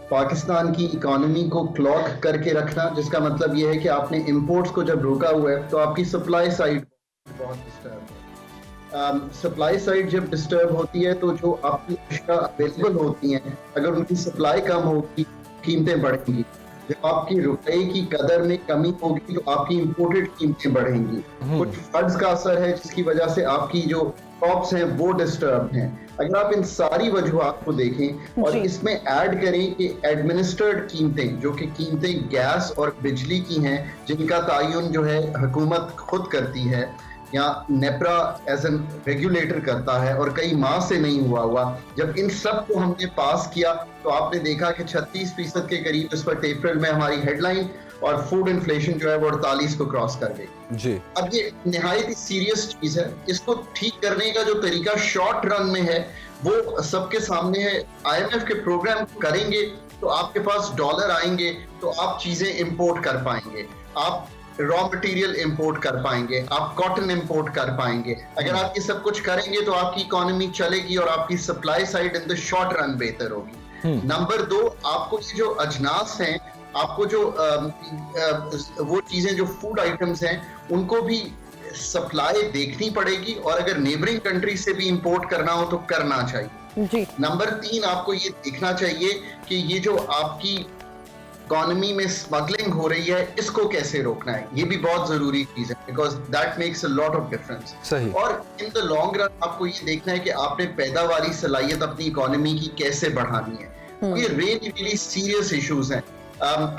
पाकिस्तान की इकोनॉमी को क्लॉग करके रखना, जिसका मतलब यह है कि आपने इंपोर्ट्स को जब रोका हुआ है तो आपकी सप्लाई साइड बहुत डिस्टर्ब है। सप्लाई साइड जब डिस्टर्ब होती है तो जो आपकी अशिया अवेलेबल होती हैं, अगर उनकी सप्लाई कम होगी कीमतें बढ़ेंगी। जब आपकी रुपए की कदर में कमी होगी तो आपकी इंपोर्टेड कीमतें बढ़ेंगी। कुछ फंड्स का असर है जिसकी वजह से आपकी जो क्रॉप्स हैं वो डिस्टर्ब हैं। अगर आप इन सारी वजूहात को देखें और इसमें ऐड करें कि एडमिनिस्ट्रेड कीमतें, जो कि कीमतें गैस और बिजली की हैं, जिनका तायुन जो है हुकूमत खुद करती है या नेपरा एज एन रेगुलेटर करता है और कई माह से नहीं हुआ, जब इन सब को हमने पास किया तो आपने देखा कि 36% के करीब इस वक्त अप्रैल में हमारी हेडलाइन और फूड इन्फ्लेशन जो है वो 48 को क्रॉस कर गई। जी। अब ये निहायत ही सीरियस चीज है। इसको ठीक करने का जो तरीका शॉर्ट रन में है वो सबके सामने है। IMF के प्रोग्राम करेंगे तो आपके पास डॉलर आएंगे तो आप चीजें इंपोर्ट कर पाएंगे, आप रॉ मटेरियल इंपोर्ट कर पाएंगे, आप कॉटन इंपोर्ट कर पाएंगे। अगर आप ये सब कुछ करेंगे तो आपकी इकोनॉमी चलेगी और आपकी supply side in the short run बेहतर होगी। नंबर 2, आपको ये जो अजनास हैं, आपको जो वो चीजें जो फूड आइटम्स हैं उनको भी सप्लाई देखनी पड़ेगी और अगर नेबरिंग कंट्री से भी इंपोर्ट करना हो तो करना चाहिए। जी। नंबर 3, आपको ये देखना चाहिए कि ये जो आपकी इकोनॉमी में स्मगलिंग हो रही है इसको कैसे रोकना है, ये भी बहुत जरूरी चीज है, because that makes a lot of difference. सही। और इन द लॉन्ग रन आपको ये देखना है कि आपने पैदावारी सलाहियत अपनी इकोनॉमी की कैसे बढ़ानी है। ये रियली सीरियस इश्यूज हैं।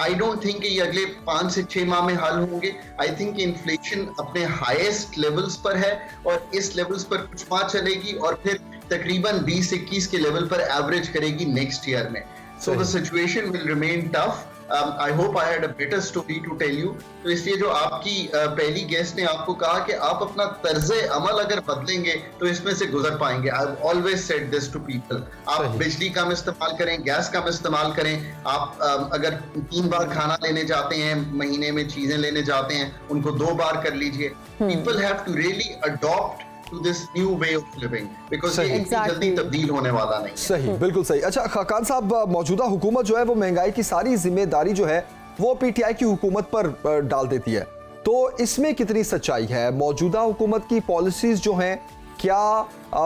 आई डोंट थिंक ये अगले 5 से 6 माह में हल होंगे। आई थिंक इन्फ्लेशन अपने हाईएस्ट लेवल्स पर है और इस लेवल्स पर कुछ माह चलेगी और फिर तकरीबन 20-21 के लेवल पर एवरेज करेगी नेक्स्ट ईयर में। So the situation will remain tough I hope I had a better story to tell you. तो इसलिए जो आपकी पहली गेस्ट ने आपको कहा कि आप अपना तर्जे अमल अगर बदलेंगे तो इसमें से गुजर पाएंगे। I have always said this to people, आप बिजली कम इस्तेमाल करें, गैस कम इस्तेमाल करें। आप अगर 3 बार खाना लेने जाते हैं, महीने में चीजें लेने जाते हैं, उनको 2 बार कर लीजिए। People have to really adopt to this new way of living because ये इतनी जल्दी तब्दील होने वाला नहीं। सही, बिल्कुल सही। अच्छा खाकान साहब, मौजूदा हुकूमत जो है वो महंगाई की सारी जिम्मेदारी जो है वो पीटीआई की हुकूमत पर डाल देती है, तो इसमें कितनी सच्चाई है? मौजूदा हुकूमत की पॉलिसीज जो हैं क्या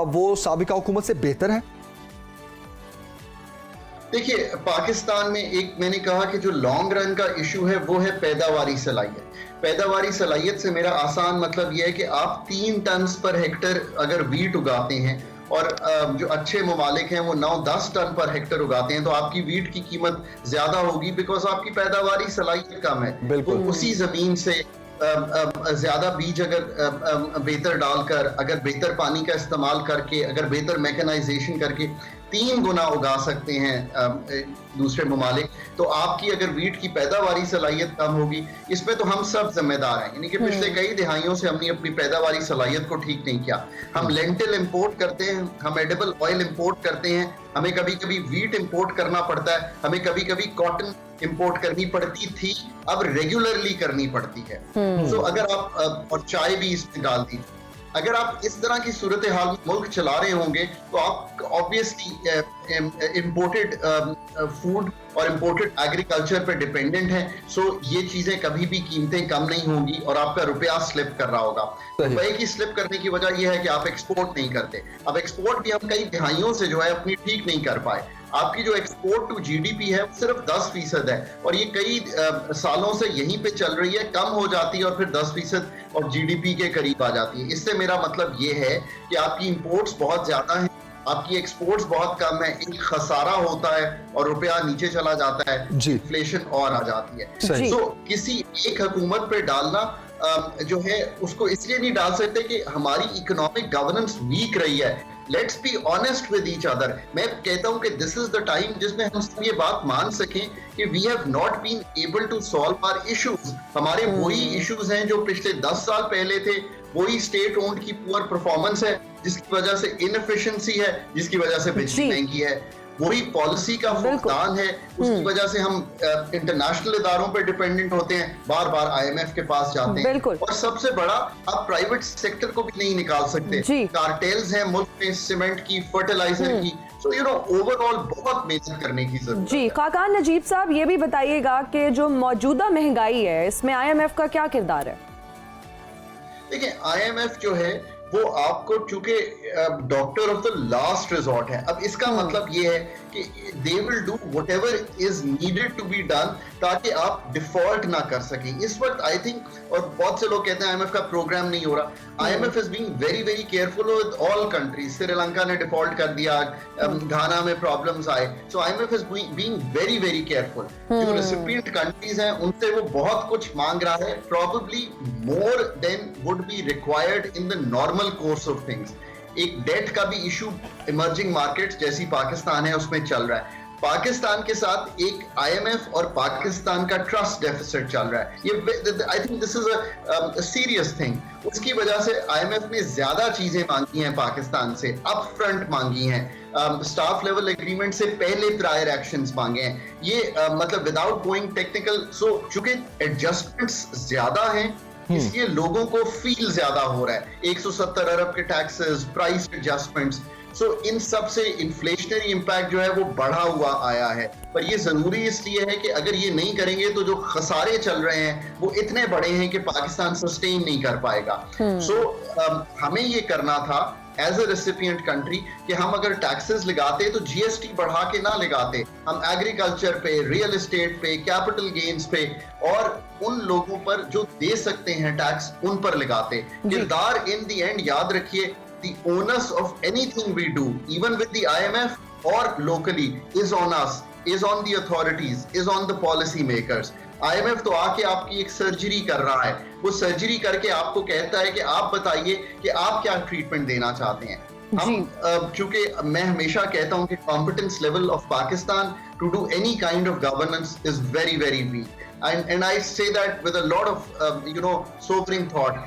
वो साबिका हुकूमत से बेहतर है? देखिए, पाकिस्तान में एक मैंने कहा कि जो लॉन्ग रन का इशू है वो है पैदावारी सलाहियत। पैदावारी सलाहियत से मेरा आसान मतलब यह है कि आप 3 टन पर हेक्टर अगर वीट उगाते हैं और जो अच्छे ममालिक हैं वो 9-10 टन पर हेक्टर उगाते हैं, तो आपकी वीट की कीमत ज्यादा होगी बिकॉज आपकी पैदावारी सलाहियत कम है। बिल्कुल। तो उसी जमीन से ज्यादा बीज अगर बेहतर डालकर, अगर बेहतर पानी का इस्तेमाल करके, अगर बेहतर मैकेनाइजेशन करके 3 गुना उगा सकते हैं दूसरे ममालिक, तो आपकी अगर वीट की पैदावारी सलाहियत कम होगी। इसमें तो हम सब जिम्मेदार हैं, यानी कि पिछले कई दिहाइयों से हमने अपनी पैदावारी सलाहियत को ठीक नहीं किया। हम लेंटिल इंपोर्ट करते हैं, हम एडिबल ऑयल इंपोर्ट करते हैं, हमें कभी कभी वीट इंपोर्ट करना पड़ता है, हमें कभी कभी कॉटन इंपोर्ट करनी पड़ती थी, अब रेगुलरली करनी पड़ती है। तो अगर आप और चाय भी इसमें डाल दी, अगर आप इस तरह की सूरत हाल में मुल्क चला रहे होंगे तो आप ऑब्वियसली इंपोर्टेड फूड और इंपोर्टेड एग्रीकल्चर पे डिपेंडेंट है। सो ये चीजें कभी भी कीमतें कम नहीं होंगी और आपका रुपया स्लिप कर रहा होगा। रुपए की स्लिप करने की वजह यह है कि आप एक्सपोर्ट नहीं करते। अब एक्सपोर्ट भी हम कई दिहाइयों से जो है अपनी ठीक नहीं कर पाए। आपकी जो एक्सपोर्ट टू जीडीपी है वो सिर्फ 10% है और ये कई सालों से यहीं पे चल रही है, कम हो जाती है और फिर 10% और जीडीपी के करीब आ जाती है। इससे मेरा मतलब ये है कि आपकी इंपोर्ट्स बहुत ज्यादा हैं, आपकी एक्सपोर्ट्स बहुत कम है, एक खसारा होता है और रुपया नीचे चला जाता है, इन्फ्लेशन और आ जाती है। तो किसी एक हुकूमत पे डालना जो है उसको इसलिए नहीं डाल सकते कि हमारी इकोनॉमिक गवर्नेंस वीक रही है। Let's be honest with each other. मैं कहता हूं कि दिस इज द टाइम जिसमें हम सब ये बात मान सकें कि we have not been able to solve our issues. हमारे वही इश्यूज हैं जो पिछले 10 साल पहले थे, वही स्टेट ओन्ड की पुअर परफॉर्मेंस है जिसकी वजह से इनएफिशिएंसी है, जिसकी वजह से बिजली महंगी है, वही पॉलिसी का फुकदान है, उसकी वजह से हम इंटरनेशनल इदारों पर डिपेंडेंट होते हैं, बार बार आईएमएफ के पास जाते हैं और सबसे बड़ा आप प्राइवेट सेक्टर को भी नहीं निकाल सकते। कार्टेल्स हैं मुल्क में सीमेंट की, फर्टिलाइजर की। सो यू नो ओवरऑल बहुत मेहनत करने की जरूरत है। जी खाकान नजीब साहब, ये भी बताइएगा कि जो मौजूदा महंगाई है इसमें आईएमएफ का क्या किरदार है? देखिए, आईएमएफ जो है वो आपको चूंकि doctor of the last resort है। अब इसका मतलब ये है कि they will do whatever is needed to be done ताकि आप डिफॉल्ट ना कर सकें। इस वक्त आई थिंक, और बहुत से लोग कहते हैं आईएमएफ का प्रोग्राम नहीं हो रहा। IMF is being very very careful with all countries. Sri Lanka ने डिफॉल्ट कर दिया, घाना में प्रॉब्लम्स आए, सो IMF is being very very careful. जो रेसिपिएंट कंट्रीज हैं उनसे वो बहुत कुछ मांग रहा है, probably more than would be required in the normal course of things. एक डेट का भी इशू इमर्जिंग मार्केट्स जैसी पाकिस्तान है उसमें चल रहा है। पाकिस्तान के साथ एक आईएमएफ और पाकिस्तान का ट्रस्ट डेफिसिट चल रहा है। ये I think this is a serious thing. उसकी वजह से आईएमएफ ने ज्यादा चीजें मांगी हैं पाकिस्तान से, अप फ्रंट मांगी हैं, स्टाफ लेवल एग्रीमेंट से पहले प्रायर एक्शंस मांगे हैं। ये मतलब विदाउट गोइंग टेक्निकल, सो चूंकि एडजस्टमेंट्स ज्यादा हैं इसलिए लोगों को फील ज्यादा हो रहा है। 170 अरब के टैक्सेस, प्राइस एडजस्टमेंट्स, सो इन सब से इन्फ्लेशनरी इंपैक्ट जो है वो बढ़ा हुआ आया है। पर ये जरूरी इसलिए है कि अगर ये नहीं करेंगे तो जो खसारे चल रहे हैं वो इतने बड़े हैं कि पाकिस्तान सस्टेन नहीं कर पाएगा। सो हमें ये करना था एज ए रेसिपिएंट कंट्री कि हम अगर टैक्सेस लगाते तो जीएसटी बढ़ा के ना लगाते, हम एग्रीकल्चर पे, रियल एस्टेट पे, कैपिटल गेन्स पे और उन लोगों पर जो दे सकते हैं टैक्स उन पर लगाते। किरदार इन द एंड याद रखिए, the onus of anything we do, even with the IMF or locally, is on us, is on the authorities, is on the policy makers. IMF तो आके आपकी एक सर्जरी कर रहा है, वो सर्जरी करके आपको कहता है कि आप बताइए कि आप क्या ट्रीटमेंट देना चाहते हैं। हम चूंकि मैं हमेशा कहता हूं कि competence level of Pakistan to do any kind of governance is very, very weak. And I say that with a lot of sobering thought,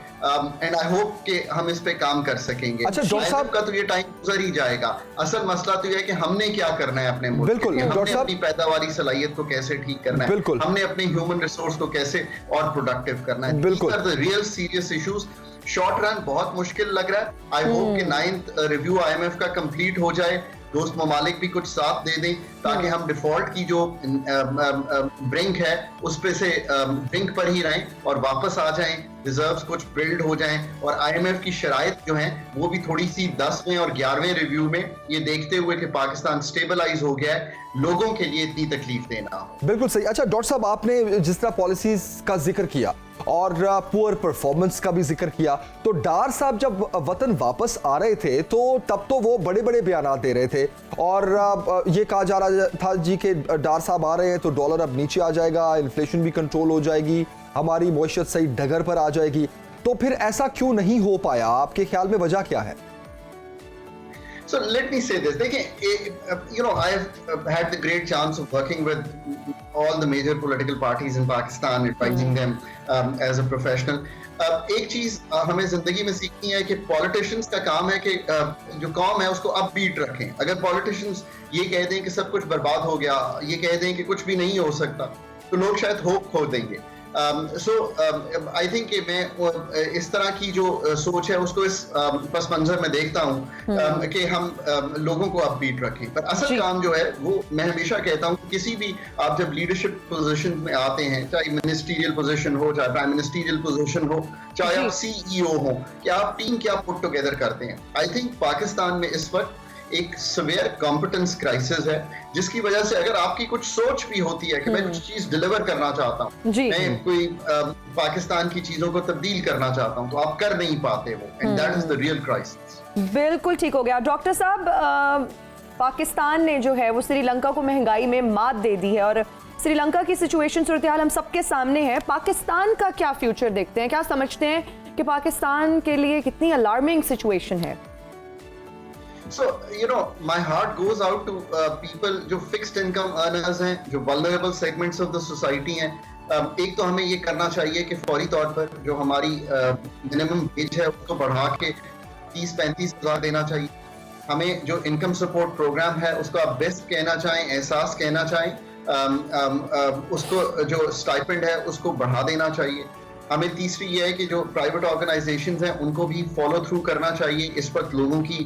and I hope कि हम इस पे काम कर सकेंगे। अच्छा डॉक्टर साहब का तो ये टाइम गुजर ही जाएगा। असल मसला तो ये है कि हमने क्या करना है अपने मुल्क बिल्कुल, के लिए, डॉक्टर हमने साहब अपनी पैदावारी सलाहियत को कैसे ठीक करना है, बिल्कुल, हमने अपने ह्यूमन रिसोर्स को कैसे और प्रोडक्टिव करना है। बिल्कुल, These are the real serious issues। Short run बहुत मुश्किल लग रहा है। आई होप कि 9th रिव्यू IMF का कंप्लीट हो जाए, दोस्त ममालिक भी कुछ साथ दे दें ताकि हम डिफॉल्ट की जो ब्रिंक है उस पे से ब्रिंक पर ही रहें और वापस आ जाएं, रिजर्व्स कुछ बिल्ड हो जाएं और IMF की शराइत जो हैं वो भी थोड़ी सी 10वें और 11वें रिव्यू में ये देखते हुए कि पाकिस्तान स्टेबलाइज हो गया है, लोगों के लिए इतनी तकलीफ देना हो। बिल्कुल सही। अच्छा डॉक्टर साहब, आपने जिस तरह पॉलिसीज का जिक्र किया और पुअर परफॉर्मेंस का भी जिक्र किया, तो डार साहब जब वतन वापस आ रहे थे तो तब तो वो बड़े बड़े बयान दे रहे थे और ये कहा जा रहा था जी कि डार साहब आ रहे हैं तो डॉलर अब नीचे आ जाएगा, इन्फ्लेशन भी कंट्रोल हो जाएगी, हमारी मईशत सही डगर पर आ जाएगी। तो फिर ऐसा क्यों नहीं हो पाया? आपके ख्याल में वजह क्या है? So let me say this. देखिए, I've had the great chance of working with all the major political parties in Pakistan, advising them as a professional. एक चीज हमें जिंदगी में सीखनी है कि पॉलिटिशियंस का काम है कि जो कौम है उसको अपबीट रखें। अगर पॉलिटिशियंस ये कह दें कि सब कुछ बर्बाद हो गया, ये कह दें कि कुछ भी नहीं हो सकता, तो लोग शायद होप खो देंगे। आई थिंक कि मैं इस तरह की जो सोच है उसको इस पस मंजर में देखता हूँ कि हम लोगों को अपबीट रखें, पर असल काम जो है वो मैं हमेशा कहता हूँ किसी भी आप जब लीडरशिप पोजीशन में आते हैं, चाहे मिनिस्ट्रियल पोजीशन हो, चाहे प्राइम मिनिस्ट्रियल पोजीशन हो, चाहे आप CEO हो, कि आप टीम क्या पुट टुगेदर करते हैं। आई थिंक पाकिस्तान में इस वक्त एक सवेयर कॉम्पिटेंस क्राइसिस है जिसकी वजह से अगर आपकी कुछ सोच भी होती है कि मैं कुछ चीज डिलीवर करना चाहता हूँ, मैं कोई पाकिस्तान की चीजों को तब्दील करना चाहता हूँ, तो आप कर नहीं पाते वो, and that is the real crisis. बिल्कुल ठीक हो गया डॉक्टर साहब। पाकिस्तान ने जो है वो श्रीलंका को महंगाई में मात दे दी है और श्रीलंका की सिचुएशन सूरत हाल हम सबके सामने है। पाकिस्तान का क्या फ्यूचर देखते हैं, क्या समझते हैं कि पाकिस्तान के लिए कितनी अलार्मिंग सिचुएशन है? So, my heart goes out to people जो fixed income earners हैं, जो vulnerable segments of the society हैं। एक तो हमें ये करना चाहिए कि फौरी तौर पर जो हमारी मिनिमम वेज है उसको बढ़ा के 30-35 हज़ार देना चाहिए। हमें जो इनकम सपोर्ट प्रोग्राम है उसको आप बेस्ट कहना चाहें, एहसास कहना चाहें, उसको जो स्टाइपेंड है उसको बढ़ा देना चाहिए। हमें तीसरी ये है कि जो प्राइवेट ऑर्गेनाइजेशंस हैं उनको भी फॉलो थ्रू करना चाहिए। इस वक्त लोगों की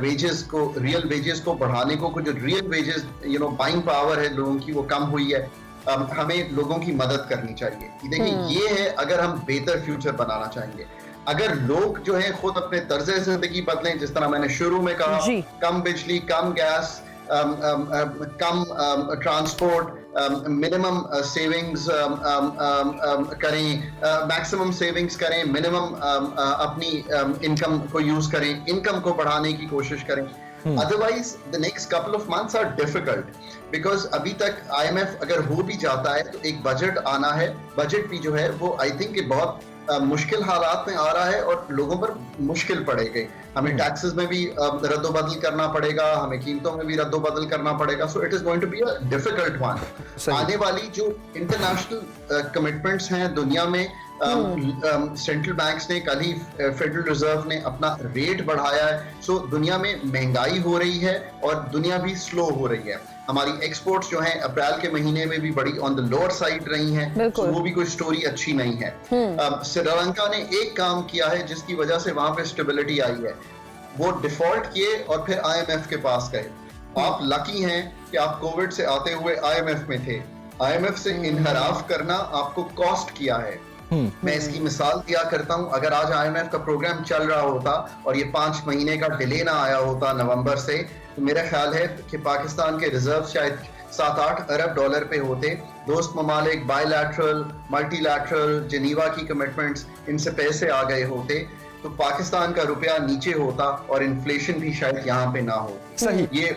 वेजेस को, रियल वेजेस को बढ़ाने को, जो रियल वेजेस बाइंग पावर है लोगों की वो कम हुई है, हमें लोगों की मदद करनी चाहिए। देखिए ये है अगर हम बेहतर फ्यूचर बनाना चाहेंगे। अगर लोग जो है खुद अपने तर्ज जिंदगी बदलें, जिस तरह मैंने शुरू में कहा, कम बिजली, कम गैस, कम ट्रांसपोर्ट, मिनिमम सेविंग्स करें, मैक्सिमम सेविंग्स करें, मिनिमम अपनी इनकम को यूज करें, इनकम को बढ़ाने की कोशिश करें। Otherwise the next couple of months are difficult, because अभी तक IMF अगर हो भी जाता है तो एक बजट आना है, बजट भी जो है वो आई थिंक बहुत मुश्किल हालात में आ रहा है और लोगों पर मुश्किल पड़ेगी। हमें टैक्सेस में भी रद्दोबदल करना पड़ेगा, हमें कीमतों में भी रद्दोबदल करना पड़ेगा। So it is going to be a difficult one. आने वाली जो इंटरनेशनल कमिटमेंट्स हैं दुनिया में, सेंट्रल बैंक्स ने, कल ही फेडरल रिजर्व ने अपना रेट बढ़ाया है। सो दुनिया में महंगाई हो रही है और दुनिया भी स्लो हो रही है। हमारी एक्सपोर्ट्स जो हैं अप्रैल के महीने में भी बड़ी ऑन द लोअर साइड रही हैं, तो वो भी कोई स्टोरी अच्छी नहीं है। श्रीलंका ने एक काम किया है जिसकी वजह से वहां पे स्टेबिलिटी आई है, वो डिफॉल्ट किए और फिर IMF के पास गए। आप लकी हैं कि आप कोविड से आते हुए IMF में थे। IMF से इनहराफ करना आपको कॉस्ट किया है। मैं इसकी मिसाल दिया करता हूं, अगर आज IMF का प्रोग्राम चल रहा होता और ये 5 महीने का डिले ना आया होता नवंबर से, तो मेरा ख्याल है कि पाकिस्तान के रिजर्व शायद 7-8 अरब डॉलर पे होते। दोस्त ममालिक, बायलैटरल, मल्टीलैटरल, जेनीवा की कमिटमेंट्स, इनसे पैसे आ गए होते तो पाकिस्तान का रुपया नीचे होता और इन्फ्लेशन भी शायद यहाँ पे ना हो। सही। ये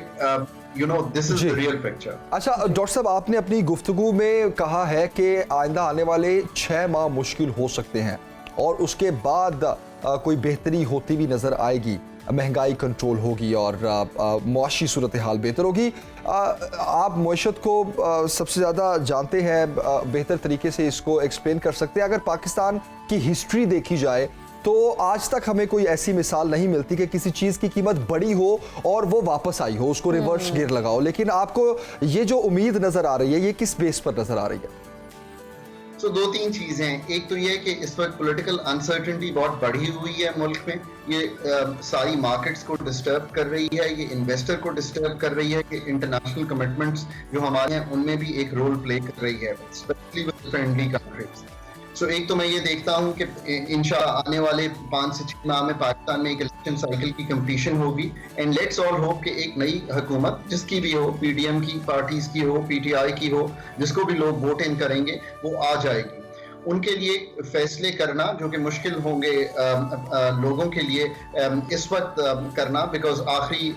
this is the real picture. अच्छा डॉक्टर साहब, आपने अपनी गुफ्तगू में कहा है कि आइंदा आने वाले 6 माह मुश्किल हो सकते हैं और उसके बाद कोई बेहतरी होती भी नजर आएगी। महंगाई कंट्रोल होगी और मुआशी सूरत हाल बेहतर होगी। आप मईशत को सबसे ज़्यादा जानते हैं, बेहतर तरीके से इसको एक्सप्लेन कर सकते हैं। अगर पाकिस्तान की हिस्ट्री देखी जाए तो आज तक हमें कोई ऐसी मिसाल नहीं मिलती कि किसी चीज़ की कीमत बढ़ी हो और वो वापस आई हो, उसको रिवर्स गियर लगाओ। लेकिन आपको ये जो उम्मीद नज़र आ रही है, ये किस बेस पर नज़र आ रही है? तो दो तीन चीजें हैं। एक तो ये कि इस वक्त पॉलिटिकल अनसर्टेनिटी बहुत बढ़ी हुई है मुल्क में। ये सारी मार्केट्स को डिस्टर्ब कर रही है, ये इन्वेस्टर को डिस्टर्ब कर रही है कि इंटरनेशनल कमिटमेंट्स जो हमारे हैं उनमें भी एक रोल प्ले कर रही है, स्पेशली विद फ्रेंडली कंट्रीज। सो एक तो मैं ये देखता हूँ कि इंशाल्लाह आने वाले 5 से 6 माह में पाकिस्तान में एक इलेक्शन साइकिल की कंपटीशन होगी एंड लेट्स ऑल होप कि एक नई हुकूमत जिसकी भी हो, पीडीएम की पार्टीज की हो, पीटीआई की हो, जिसको भी लोग वोट इन करेंगे वो आ जाएगी। उनके लिए फैसले करना जो कि मुश्किल होंगे लोगों के लिए इस वक्त करना, बिकॉज आखिरी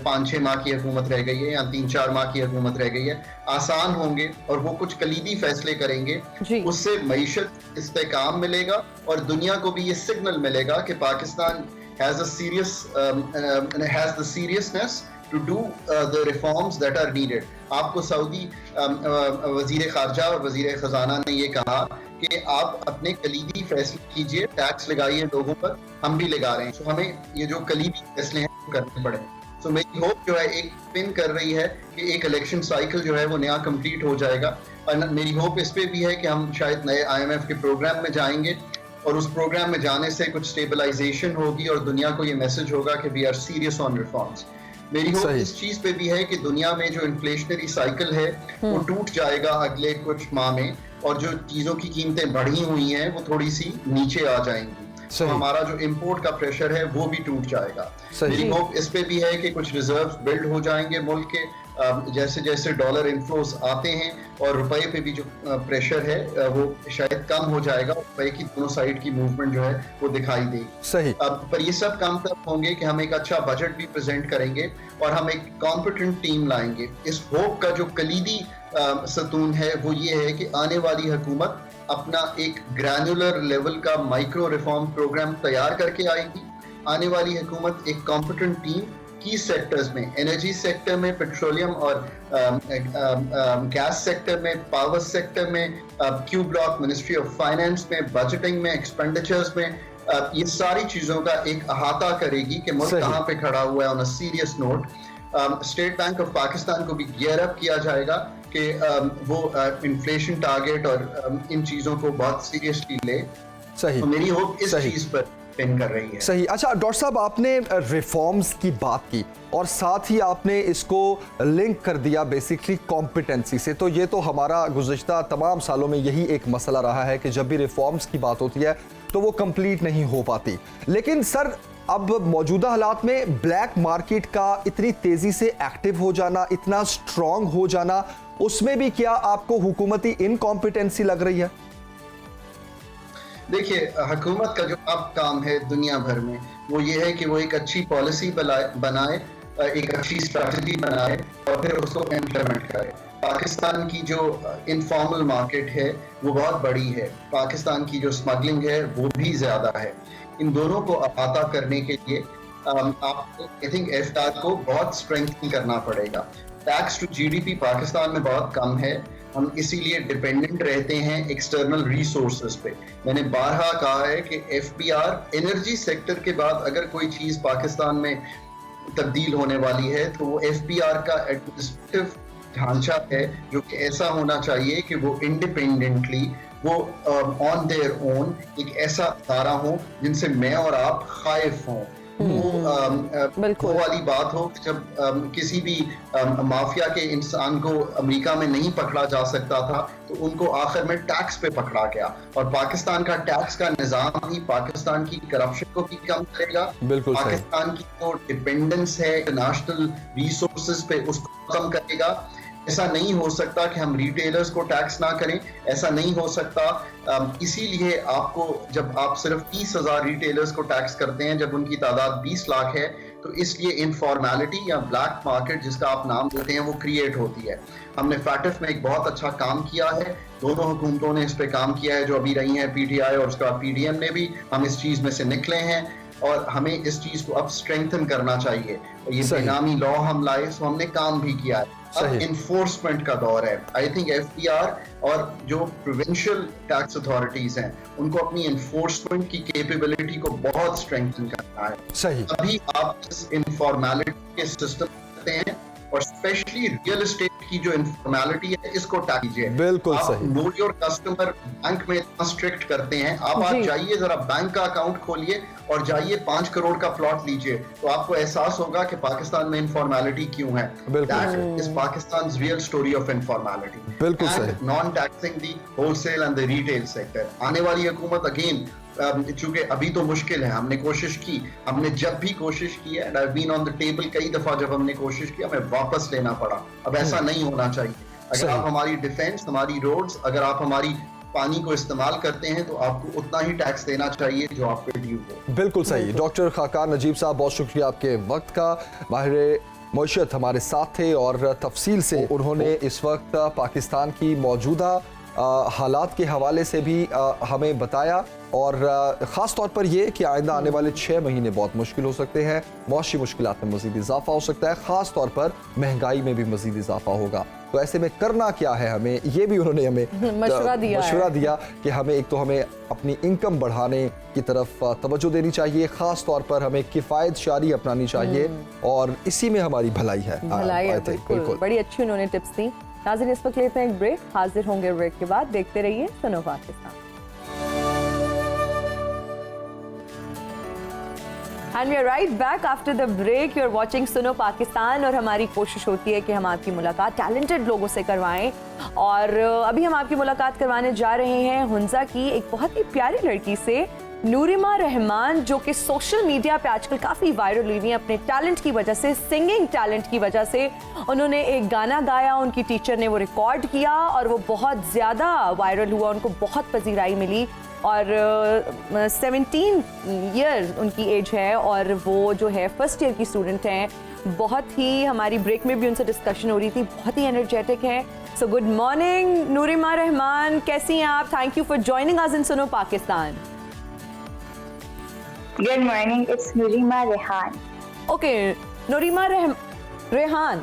5-6 माह की हुकूमत रह गई है या 3-4 माह की हुकूमत रह गई है, आसान होंगे और वो कुछ कलीदी फैसले करेंगे। उससे मईशत इस्तेकाम मिलेगा और दुनिया को भी ये सिग्नल मिलेगा कि Pakistan has the seriousness to do the reforms that are needed। आपको सऊदी वजीर खारजा और वजीर खजाना ने ये कहा कि आप अपने कलीदी फैसले कीजिए, टैक्स लगाइए लोगों पर, हम भी लगा रहे हैं। तो हमें ये जो कलीदी फैसले हैं वो करने पड़े। तो मेरी होप जो है एक पिन कर रही है कि एक इलेक्शन साइकिल जो है वो नया कंप्लीट हो जाएगा। और मेरी होप इस पे भी है कि हम शायद नए IMF के प्रोग्राम में जाएंगे और उस प्रोग्राम में जाने से कुछ स्टेबलाइजेशन होगी और दुनिया को ये मैसेज होगा कि we are serious on reforms. मेरी होप इस चीज पे भी है कि दुनिया में जो इन्फ्लेशनरी साइकिल है वो टूट जाएगा अगले कुछ माह में और जो चीजों की कीमतें बढ़ी हुई हैं वो थोड़ी सी नीचे आ जाएंगी। तो हमारा जो इंपोर्ट का प्रेशर है वो भी टूट जाएगा। मेरी होप इस पे भी है कि कुछ रिजर्व बिल्ड हो जाएंगे मुल्क के, जैसे जैसे डॉलर इनफ्लोस आते हैं और रुपए पे भी जो प्रेशर है वो शायद कम हो जाएगा, रुपए की दोनों साइड की मूवमेंट जो है वो दिखाई देगी। सही। पर ये सब काम तब होंगे कि हम एक अच्छा बजट भी प्रेजेंट करेंगे और हम एक कॉम्पिटेंट टीम लाएंगे। इस होप का जो कलीदी सतून है वो ये है कि आने वाली हुकूमत अपना एक ग्रैनुलर लेवल का माइक्रो रिफॉर्म प्रोग्राम तैयार करके आएगी। आने वाली हुकूमत एक कॉम्पिटेंट टीम की सेक्टर्स में, एनर्जी सेक्टर में, पेट्रोलियम और गैस सेक्टर में, पावर सेक्टर में, Q block, ministry of finance में, बजटिंग में, एक्सपेंडिचर्स में, ये सारी चीजों का एक अहाता करेगी कि मुल्क कहाँ पे खड़ा हुआ है on a serious note. State bank of Pakistan को भी गियर अप किया जाएगा कि वो इन्फ्लेशन टारगेट और इन चीजों को बहुत सीरियसली ले। सही। तो मेरी होप इस चीज पर पिन कर रही है। सही। अच्छा डॉक्टर साहब, आपने रिफॉर्म्स की बात की और साथ ही आपने इसको लिंक कर दिया बेसिकली कॉम्पिटेंसी से। तो ये तो हमारा गुज़िश्ता तमाम सालों में यही एक मसला रहा है कि जब भी रिफॉर्म्स की बात होती है तो वो कंप्लीट नहीं हो पाती। लेकिन सर अब मौजूदा हालात में ब्लैक मार्केट का इतनी तेजी से एक्टिव हो जाना, इतना स्ट्रॉन्ग हो जाना, उसमें भी क्या आपको हुकूमती इनकॉम्पिटेंसी लग रही है? देखिए, हुकूमत का जो अब काम है दुनिया भर में वो ये है कि वो एक अच्छी पॉलिसी बनाए, एक अच्छी स्ट्रैटेजी बनाए और फिर उसको इम्प्लीमेंट करे। पाकिस्तान की जो इनफॉर्मल मार्केट है वो बहुत बड़ी है, पाकिस्तान की जो स्मगलिंग है वो भी ज्यादा है। इन दोनों को अहाता करने के लिए आपको आई थिंक एफटार को बहुत स्ट्रेंथन करना पड़ेगा। टैक्स टू जीडीपी पाकिस्तान में बहुत कम है, हम इसीलिए डिपेंडेंट रहते हैं एक्सटर्नल रिसोर्सेज पे। मैंने बारहा कहा है कि एफबीआर एनर्जी सेक्टर के बाद अगर कोई चीज पाकिस्तान में तब्दील होने वाली है तो वो एफबीआर का एडमिनिस्ट्रेटिव ढांचा है जो कि ऐसा होना चाहिए कि वो इंडिपेंडेंटली, वो ऑन देयर ओन एक ऐसा अदारा हो जिनसे मैं और आप खाइफ हों। वो वाली बात हो जब किसी भी माफिया के इंसान को अमेरिका में नहीं पकड़ा जा सकता था तो उनको आखिर में टैक्स पे पकड़ा गया। और पाकिस्तान का टैक्स का निजाम ही पाकिस्तान की करप्शन को भी कम करेगा, पाकिस्तान की जो डिपेंडेंस है नेशनल रिसोर्सेज पे उसको कम करेगा। ऐसा नहीं हो सकता कि हम रिटेलर्स को टैक्स ना करें, ऐसा नहीं हो सकता। इसीलिए आपको जब आप सिर्फ 30,000 रिटेलर्स को टैक्स करते हैं जब उनकी तादाद 20 लाख है, तो इसलिए इनफॉर्मेलिटी या ब्लैक मार्केट जिसका आप नाम देते हैं वो क्रिएट होती है। हमने फैटिफ में एक बहुत अच्छा काम किया है, दोनों हुकूमतों ने इस पे काम किया है जो अभी रही हैं, पीटीआई और उसका पीडीएम ने भी, हम इस चीज में से निकले हैं और हमें इस चीज को अब स्ट्रेंथन करना चाहिए। ये बेनामी लॉ हम लाए, सो हमने काम भी किया है। अब इन्फोर्समेंट का दौर है। आई थिंक FPR और जो प्रोविंशियल टैक्स अथॉरिटीज हैं उनको अपनी इन्फोर्समेंट की कैपेबिलिटी को बहुत स्ट्रेंथन करना है। सही। अभी आप इस इनफॉर्मेलिटी के सिस्टम करते हैं और स्पेशली रियल एस्टेट की जो इनफॉर्मेलिटी है इसको टैकल कीजिए। बिल्कुल सही। नो योर कस्टमर बैंक में इतना स्ट्रिक्ट करते हैं। आप आज जाइए, जरा बैंक का अकाउंट खोलिए और जाइए 5 करोड़ का प्लॉट लीजिए, तो आपको एहसास होगा कि पाकिस्तान में इनफॉर्मेलिटी क्यों है। That is Pakistan's real story of informality. बिल्कुल सही। Non-taxing the wholesale and the retail sector. आने वाली हुकूमत अगेन, चूंकि अभी तो मुश्किल है, हमने कोशिश की, हमने जब भी कोशिश की है, I've been on the table कई दफा जब हमने कोशिश की हमें वापस लेना पड़ा। अब ऐसा नहीं होना चाहिए। अगर आप हमारी डिफेंस, हमारी रोड्स, अगर आप हमारी पानी को इस्तेमाल करते हैं तो आपको उतना ही टैक्स देना चाहिए जो आप पे ड्यू हो। बिल्कुल सही। डॉक्टर खाकान नजीब साहब, बहुत शुक्रिया आपके वक्त का। माहिर मईशत हमारे साथ थे और तफसील से उन्होंने इस वक्त पाकिस्तान की मौजूदा हालात के हवाले से भी हमें बताया और ख़ास तौर पर ये कि आइंदा आने वाले 6 महीने बहुत मुश्किल हो सकते हैं। मौशी मुश्किलात में मज़ीद इजाफा हो सकता है, ख़ास तौर पर महंगाई में भी मज़ीद इजाफा होगा। तो ऐसे में करना क्या है हमें, ये भी उन्होंने हमें मशवरा दिया कि हमें एक तो हमें अपनी इनकम बढ़ाने की तरफ तवज्जो देनी चाहिए, ख़ास तौर पर हमें किफ़ायत शारी अपनानी चाहिए और इसी में हमारी भलाई है। बिल्कुल, बड़ी अच्छी उन्होंने टिप्स दी। नाज़रीन, इस वक्त लेते हैं एक ब्रेक, हाजिर होंगे ब्रेक के बाद। देखते रहिए सुनो Pakistan. And we are right back after the break. You're watching सुनो पाकिस्तान और हमारी कोशिश होती है कि हम आपकी मुलाकात टैलेंटेड लोगों से करवाएं और अभी हम आपकी मुलाकात करवाने जा रहे हैं हुंजा की एक बहुत ही प्यारी लड़की से, नूरिमा रहमान, जो कि सोशल मीडिया पे आजकल काफ़ी वायरल हुई है अपने टैलेंट की वजह से, सिंगिंग टैलेंट की वजह से। उन्होंने एक गाना गाया, उनकी टीचर ने वो रिकॉर्ड किया और वो बहुत ज़्यादा वायरल हुआ, उनको बहुत पजीराई मिली और 17 ईयर उनकी एज है और वो जो है फर्स्ट ईयर की स्टूडेंट हैं। बहुत ही हमारी ब्रेक में भी उनसे डिस्कशन हो रही थी, बहुत ही एनर्जेटिक है। So good morning Noorima Rahman, कैसी हैं आप? Thank you for joining us in सुनो Pakistan. Good morning, it's Nurima Rehan. Okay, Nurima Rehan.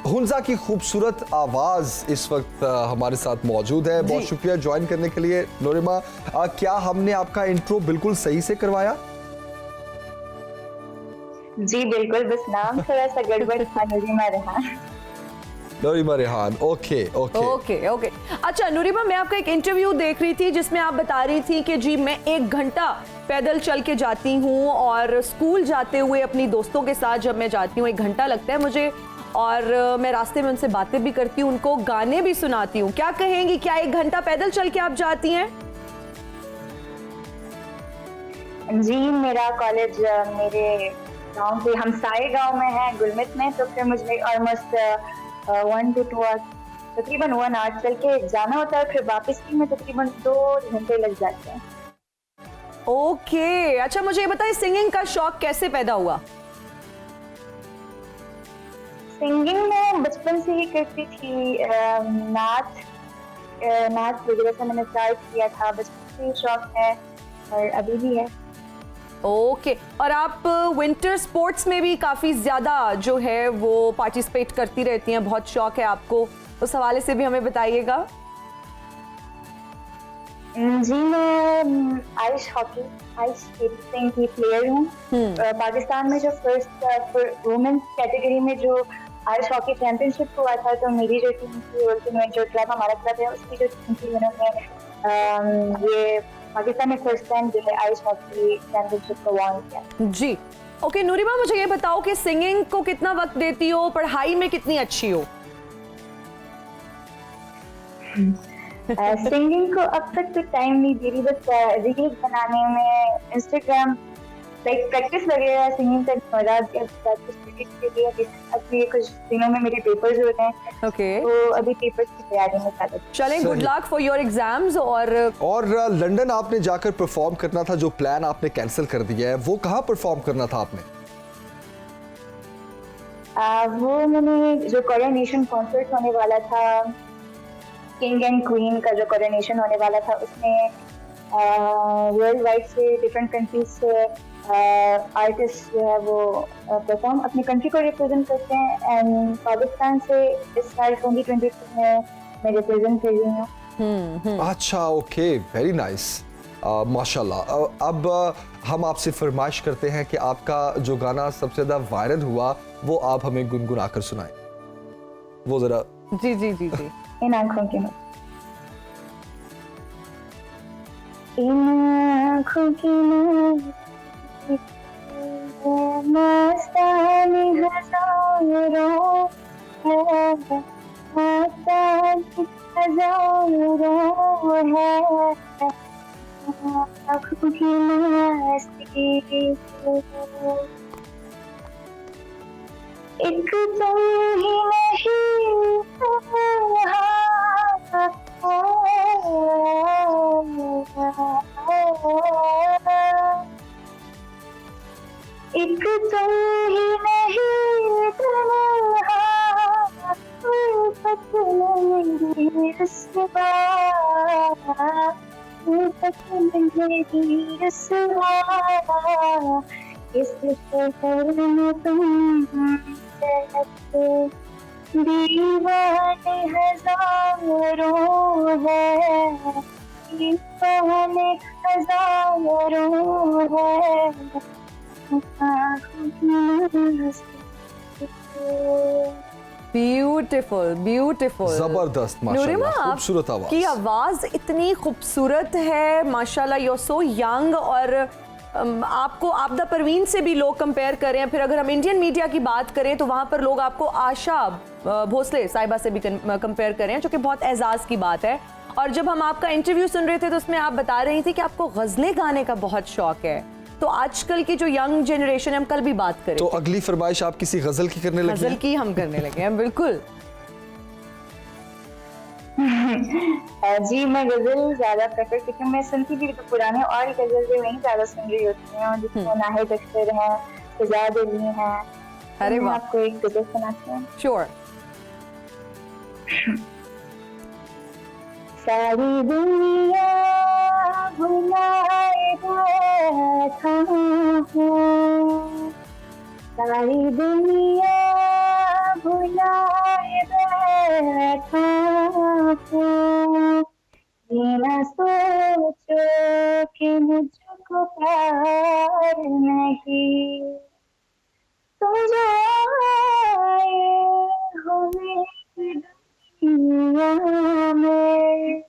Hunza की खूबसूरत आवाज इस वक्त हमारे साथ मौजूद है। बहुत शुक्रिया ज्वाइन करने के लिए नूरिमा। क्या हमने आपका इंट्रो बिल्कुल सही से करवाया? जी बिल्कुल, बस नाम थोड़ा सा गड़बड़ था। नूरिमा रेहान। नूरिमा रेहान, ओके। अच्छा नूरिमा, मैं आपका एक इंटरव्यू देख रही थी जिसमें आप बता रही थी कि जी मैं 1 घंटा पैदल चल के जाती हूँ और स्कूल जाते हुए अपनी दोस्तों के साथ जब मैं जाती हूँ 1 घंटा लगता है मुझे और मैं रास्ते में उनसे बातें भी करती हूँ, उनको गाने भी सुनाती हूँ। क्या कहेंगी, क्या 1 घंटा पैदल चल के आप जाती हैं? जी, मेरा कॉलेज मेरे गांव से हमसाए गांव में है, गुलमित में, तो फिर मुझे ऑलमोस्ट 1 to 2 आवर्स, तकरीबन 1 आवर चल के जाना होता है, फिर वापस भी में तकरीबन 2 घंटे लग जाते हैं। ओके, अच्छा मुझे ये बताइए सिंगिंग का शौक कैसे पैदा हुआ? सिंगिंग में बचपन से ही करती थी, नाच वगैरह से मैंने स्टार्ट किया था, बचपन से ही शौक है और अभी भी है। ओके, और आप विंटर स्पोर्ट्स में भी काफ़ी ज़्यादा जो है वो पार्टिसिपेट करती रहती हैं, बहुत शौक है आपको, उस हवाले से भी हमें बताइएगा। जी, मैं आइस स्केटिंग की प्लेयर हूँ। पाकिस्तान में जो फर्स्ट वुमेन्स कैटेगरी में जो आइस हॉकी चैंपियनशिप हुआ था, तो मेरी जो टीम थी और जो क्लब हमारा क्लब है उसकी जो टीम थी, उन्होंने ये पाकिस्तान में फर्स्ट टाइम जो है आइस हॉकी चैंपियनशिप को वॉन किया। जी, ओके नूरिमा, मुझे ये बताओ कि सिंगिंग को कितना वक्त देती हो, पढ़ाई में कितनी अच्छी हो? सिंगिंग को अब तक तो टाइम नहीं दे रही, बस रील्स बनाने में, इंस्टाग्राम लाइक प्रैक्टिस वगैरह सिंगिंग का के लिए। अभी कुछ दिनों में मेरे पेपर्स हो रहे हैं, तो अभी पेपर्स की तैयारी में चल। चलें, good luck for your exams. और लंदन आपने जाकर परफॉर्म करना था, जो प्लान आपने कैंसिल कर दिया है, वो कहाँ परफॉर्म करना था आपने? वो मैंने जो कोरोनेशन कॉन्सर्ट होने वाला था, किंग एंड क्वीन का जो कोरोनेशन होने वाला था, उसमें वर्ल्ड वाइड से डिफरेंट कंट्रीज से आर्टिस्ट जो है वो परफॉर्म अपनी कंट्री को रिप्रेजेंट करते हैं एंड पाकिस्तान से इस साल 2022 में मैं रिप्रेजेंट कर रही हूँ। अच्छा, ओके, वेरी नाइस, माशाल्लाह। अब हम आपसे फरमाइश करते हैं कि आपका जो गाना सबसे ज़्यादा वायरल हुआ वो आप हमें गुनगुना कर सुनाएं, वो ज़रा। जी जी जी जी। इन आँखों के आँखों की मस्तानी हजारों है, मस्तानी हजारों है, आँखों की मस्ती एक तुम ही नहीं एक तुम ही नहीं मेरी रस्वा मेरी रस्वा इस शहर में तुम दीवाने हजारों है, दीवाने हजारों है, ब्यूटीफुल ब्यूटीफुल, जबरदस्त, नूरिमा, माशाल्लाह, खूबसूरत आवाज की आवाज इतनी खूबसूरत है माशाल्लाह। यू आर सो यंग और आपको आपदा परवीन से भी लोग कंपेयर करें, फिर अगर हम इंडियन मीडिया की बात करें तो वहाँ पर लोग आपको आशा भोसले साहिबा से भी कंपेयर करें, जो कि बहुत एजाज़ की बात है। और जब हम आपका इंटरव्यू सुन रहे थे तो उसमें आप बता रही थी कि आपको गज़लें गाने का बहुत शौक है। तो आजकल की जो यंग जनरेशन है, हम कल भी बात करें, तो अगली फरमाइश आप किसी गज़ल की करने लगे? गज़ल की हम करने लगे हैं, बिल्कुल। जी, मैं गजल ज्यादा प्रेफर करती हूँ। मैं सुनती भी तो पुराने और गजल भी वही ज्यादा सुन रही होती हूँ, जिसमें नाहिद अख्तर हैं, सजाद अली हैं। अरे मैं आपको एक गजल सुनाती हूँ। श्योर। सारी दुनिया भुलाए बैठा हूँ, सारी दुनिया भुलाए बैठा हूँ, बिना सोचो कि मुझको प्यार नहीं, तुम जो आए हो मेरी दुनिया में,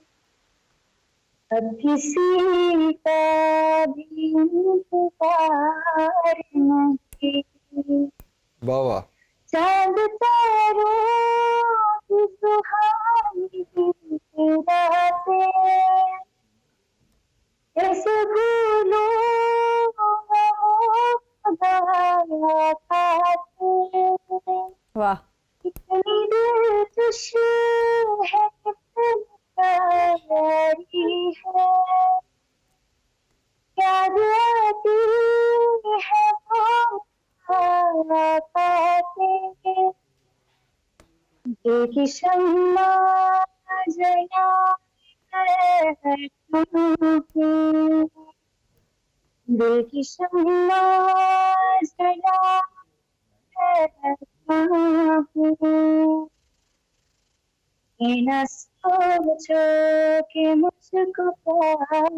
अब किसी का भी इंतजार नहीं। वाह वाह। चांद तारों की सुहानी रातें कैसे भूलूं वाह, कितनी दिलकश है, कितनी प्यारी है, याद आती है देखी शम्मा जला देखी शम्मा जला न सोचो कि मुझको प्यार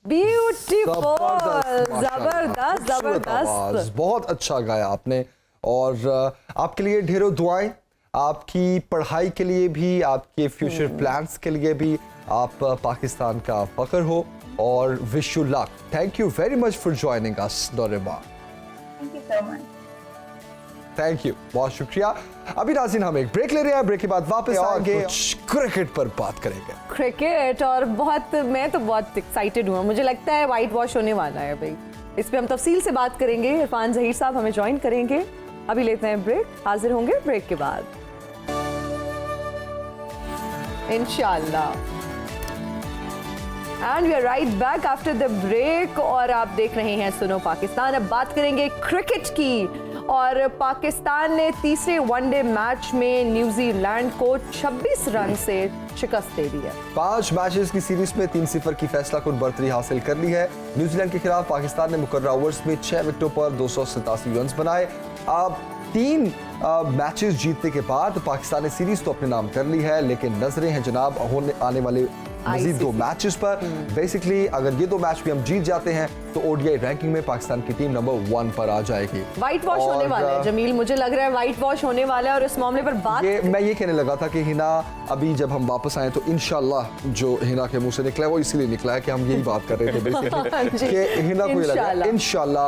ब्यूटीफुल, जबरदस्त जबरदस्त, बहुत अच्छा गाया आपने। और आपके लिए ढेरों दुआएं, आपकी पढ़ाई के लिए भी, आपके फ्यूचर प्लान्स के लिए भी। आप पाकिस्तान का फख्र हो और wish you luck. Thank you very much for joining us Noorima. Thank you so much. Thank you, बहुत शुक्रिया। अभी नाज़रीन हम एक ब्रेक ले रहे हैं, ब्रेक के बाद वापस आएंगे, कुछ क्रिकेट पर बात करेंगे। क्रिकेट, और मैं तो बहुत एक्साइटेड हूँ। मुझे लगता है वाइट वॉश होने वाला है भाई, इस पे हम तफसील से बात करेंगे। इरफान जहीर साहब हमें ज्वाइन करेंगे। अभी लेते हैं ब्रेक, हाजिर होंगे ब्रेक के बाद इंशाल्लाह। And we are right back after the break और आप देख रहे हैं सुनो पाकिस्तान। अब बात करेंगे क्रिकेट की, और पाकिस्तान ने तीसरे वनडे मैच में न्यूजीलैंड को 26 रन से शिकस्त दे दी है। 5 मैचेस की सीरीज में 3-0 की फैसलाकुन बर्तरी हासिल कर ली है। न्यूजीलैंड के खिलाफ पाकिस्तान ने मुकर्रर ओवर्स में 6 विकेटों पर 287 रन बनाए। अब 3 मैचेस जीतने के बाद पाकिस्तान ने सीरीज तो अपने नाम कर ली है, लेकिन नजरें हैं जनाब होने आने वाले मजीद 2 मैचेस पर। बेसिकली अगर ये 2 मैच भी हम जीत जाते हैं तो ओडीआई रैंकिंग में पाकिस्तान की टीम नंबर 1 पर आ जाएगी। व्हाइट वॉश होने वाला है जमील, मुझे लग रहा है व्हाइट वॉश होने वाला है। और इस मामले पर बात मैं ये कहने लगा था कि हिना अभी जब हम वापस आए तो इंशाल्लाह जो हिना के मुंह से निकला है वो इसीलिए निकला है कि हम यही बात कर रहे थे बेसिकली कि हिना को ये लगा इंशाल्लाह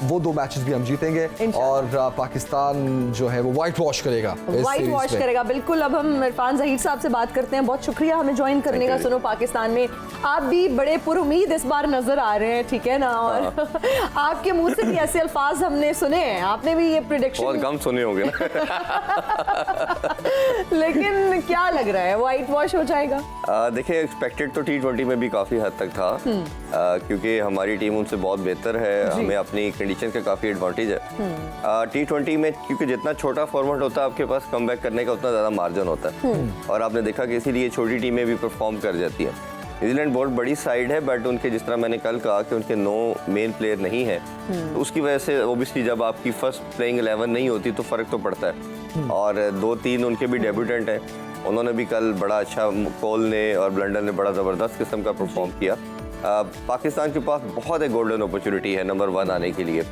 वो 2 मैचेस भी हम जीतेंगे और पाकिस्तान जो है वो व्हाइट वॉश करेगा। व्हाइट वॉश करेगा बिल्कुल। अब हम इरफान जहीर साहब से बात करते हैं। बहुत शुक्रिया हमें ज्वाइन करने का सुनो पाकिस्तान में। आप भी बड़े पुरुमीद इस बार नजर आ रहे हैं, ठीक है ना? और आपके मुंह से भी ऐसे अल्फाज हमने सुने हैं, आपने भी ये प्रेडिक्शन बहुत कम सुने होंगे ना लेकिन क्या लग रहा है व्हाइट वॉश हो जाएगा? देखिए एक्सपेक्टेड तो T20 में भी काफी हद तक था क्योंकि हमारी टीम उनसे बहुत बेहतर है, हमें अपनी कंडीशन का काफी एडवांटेज है। T20 में क्योंकि जितना छोटा फॉर्मेट होता है आपके पास कमबैक करने का उतना ज्यादा मार्जिन होता है और आपने देखा कि इसीलिए छोटी टीमें भी परफॉर्म कर जाती है। न्यूजीलैंड बहुत बड़ी साइड है बट उनके जिस तरह मैंने कल कहा कि उनके 9 मेन प्लेयर नहीं है तो उसकी वजह से ओबियसली जब आपकी फर्स्ट प्लेइंग 11 नहीं होती तो फर्क तो पड़ता है। और 2-3 उनके भी डेब्यूटेंट हैं, उन्होंने भी कल बड़ा अच्छा, कोल ने और ब्लंडर ने बड़ा ज़बरदस्त किस्म का परफॉर्म किया। पाकिस्तान के पास बहुत एक गोल्डन अपॉर्चुनिटी है नंबर 1 आने के लिए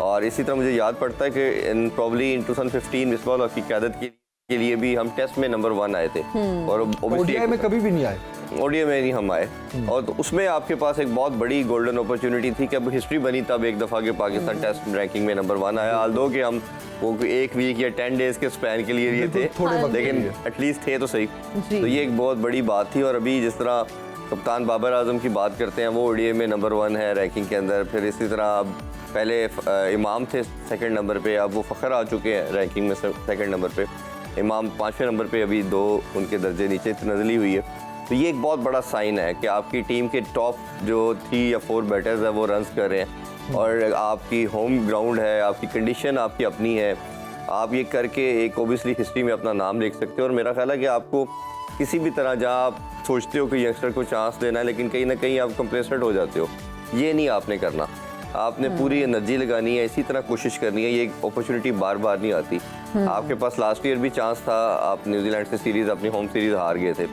और इसी तरह मुझे याद पड़ता है कि प्रॉब्ली इन 2015 मिसबाह की क़यादत के लिए भी हम टेस्ट में नंबर 1 आए थे और ओडीआई में कभी भी नहीं आए। ओडीआई में नहीं हम आए और तो उसमें आपके पास एक बहुत बड़ी गोल्डन अपॉर्चुनिटी थी कि अब हिस्ट्री बनी तब एक दफ़ा के पाकिस्तान टेस्ट रैंकिंग में नंबर 1 आया। आल्दो कि हम वो 1 वीक या 10 डेज के स्पैन के लिए ये थे लेकिन एटलीस्ट थे तो सही। तो ये एक बहुत बड़ी बात थी। और अभी जिस तरह कप्तान बाबर आजम की बात करते हैं वो ओडीआई में नंबर 1 है रैंकिंग के अंदर, फिर इसी तरह अब पहले इमाम थे 2nd नंबर पे, अब वो फ़खर आ चुके हैं रैंकिंग में 2nd नंबर पे, इमाम 5वें नंबर पे, अभी 2 उनके दर्जे नीचे नजली हुई है। तो ये एक बहुत बड़ा साइन है कि आपकी टीम के टॉप जो 3 या 4 बैटर्स है वो रन्स कर रहे हैं और आपकी होम ग्राउंड है, आपकी कंडीशन आपकी अपनी है, आप ये करके एक ओबियसली हिस्ट्री में अपना नाम लिख सकते हो। और मेरा ख्याल है कि आपको किसी भी तरह जहाँ आप सोचते हो कि यंगस्टर को चांस देना है लेकिन कहीं ना कहीं आप कंप्लेसेंट हो जाते हो, ये नहीं आपने करना, आपने पूरी एनर्जी लगानी है, इसी तरह कोशिश करनी है। ये अपॉर्चुनिटी बार बार नहीं आती। आपके पास लास्ट ईयर भी चांस था, आप न्यूजीलैंड से सीरीज अपनी होम सीरीज हार गए थे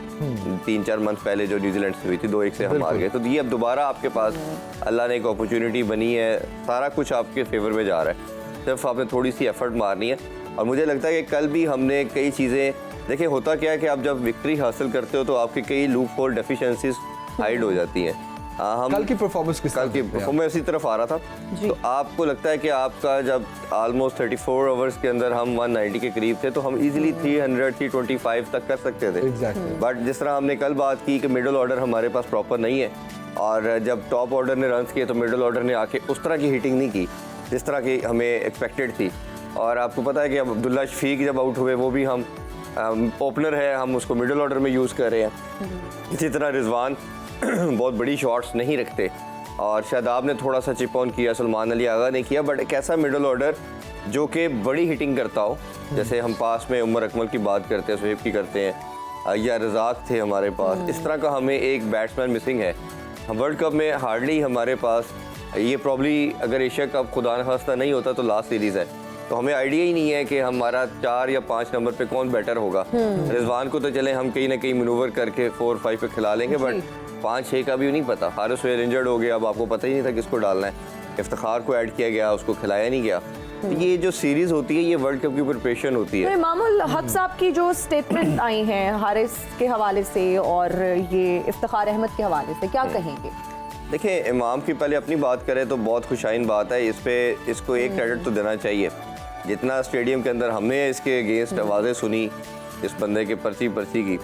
3-4 मंथ पहले जो न्यूजीलैंड से हुई थी, 2-1 से हम हार गए। तो ये अब दोबारा आपके पास अल्लाह ने एक अपॉर्चुनिटी बनी है, सारा कुछ आपके फेवर में जा रहा है, सिर्फ आपने थोड़ी सी एफर्ट मारनी है। और मुझे लगता है कि कल भी हमने कई चीज़ें देखिए, होता क्या है कि आप जब विक्ट्री हासिल करते हो तो आपकी कई लूप होल डेफिशिएंसीज हाइड हो जाती हैं। हम कल की परफॉर्मेंस इसी तरफ आ रहा था तो आपको लगता है कि आपका जब ऑलमोस्ट 34 आवर्स के अंदर हम 190 के करीब थे तो हम इजीली 300-325 तक कर सकते थे। बट जिस तरह हमने कल बात की कि मिडिल ऑर्डर हमारे पास प्रॉपर नहीं है और जब टॉप ऑर्डर ने रन्स किए तो मिडिल ऑर्डर ने आके उस तरह की हिटिंग नहीं की जिस तरह की हमें एक्सपेक्टेड थी। और आपको पता है कि अब अब्दुल्ला शफीक जब आउट हुए वो भी हम ओपनर है, हम उसको मिडिल ऑर्डर में यूज़ कर रहे हैं। इसी तरह रिजवान बहुत बड़ी शॉट्स नहीं रखते और शादाब ने थोड़ा सा चिप ऑन किया, सलमान अली आगा ने किया, बट एक ऐसा मिडिल ऑर्डर जो कि बड़ी हिटिंग करता हो, जैसे हम पास में उमर अकमल की बात करते हैं, सुहेब की करते हैं या रज़ाक थे हमारे पास, इस तरह का हमें एक बैट्समैन मिसिंग है। वर्ल्ड कप में हार्डली हमारे पास ये प्रॉब्ली अगर एशिया कप खुदा न खास्ता नहीं होता तो लास्ट सीरीज़ है तो हमें आइडिया ही नहीं है कि हमारा 4 या 5 नंबर पे कौन बैटर होगा। रिजवान को तो चले हम कहीं ना कहीं मैनूवर करके 4-5 पे खिला लेंगे बट 5-6 का भी नहीं पता। हारिस सोहेल इंजर्ड हो गया, अब आपको पता ही नहीं था किसको डालना है, इफ्तिखार को ऐड किया गया, उसको खिलाया नहीं गया। तो ये जो सीरीज होती है ये वर्ल्ड कप की प्रिपरेशन होती है। इमामुल हक साहब की जो स्टेटमेंट आई हैं हारिस के हवाले से और ये इफ्तिखार अहमद के हवाले से, क्या कहेंगे? देखिए, इमाम की पहले अपनी बात करें तो बहुत खुशाइन बात है, इस पे इसको एक क्रेडिट तो देना चाहिए। जितना स्टेडियम के अंदर हमने इसके अगेंस्ट आवाज़ें सुनी इस बंदे के पर्ची की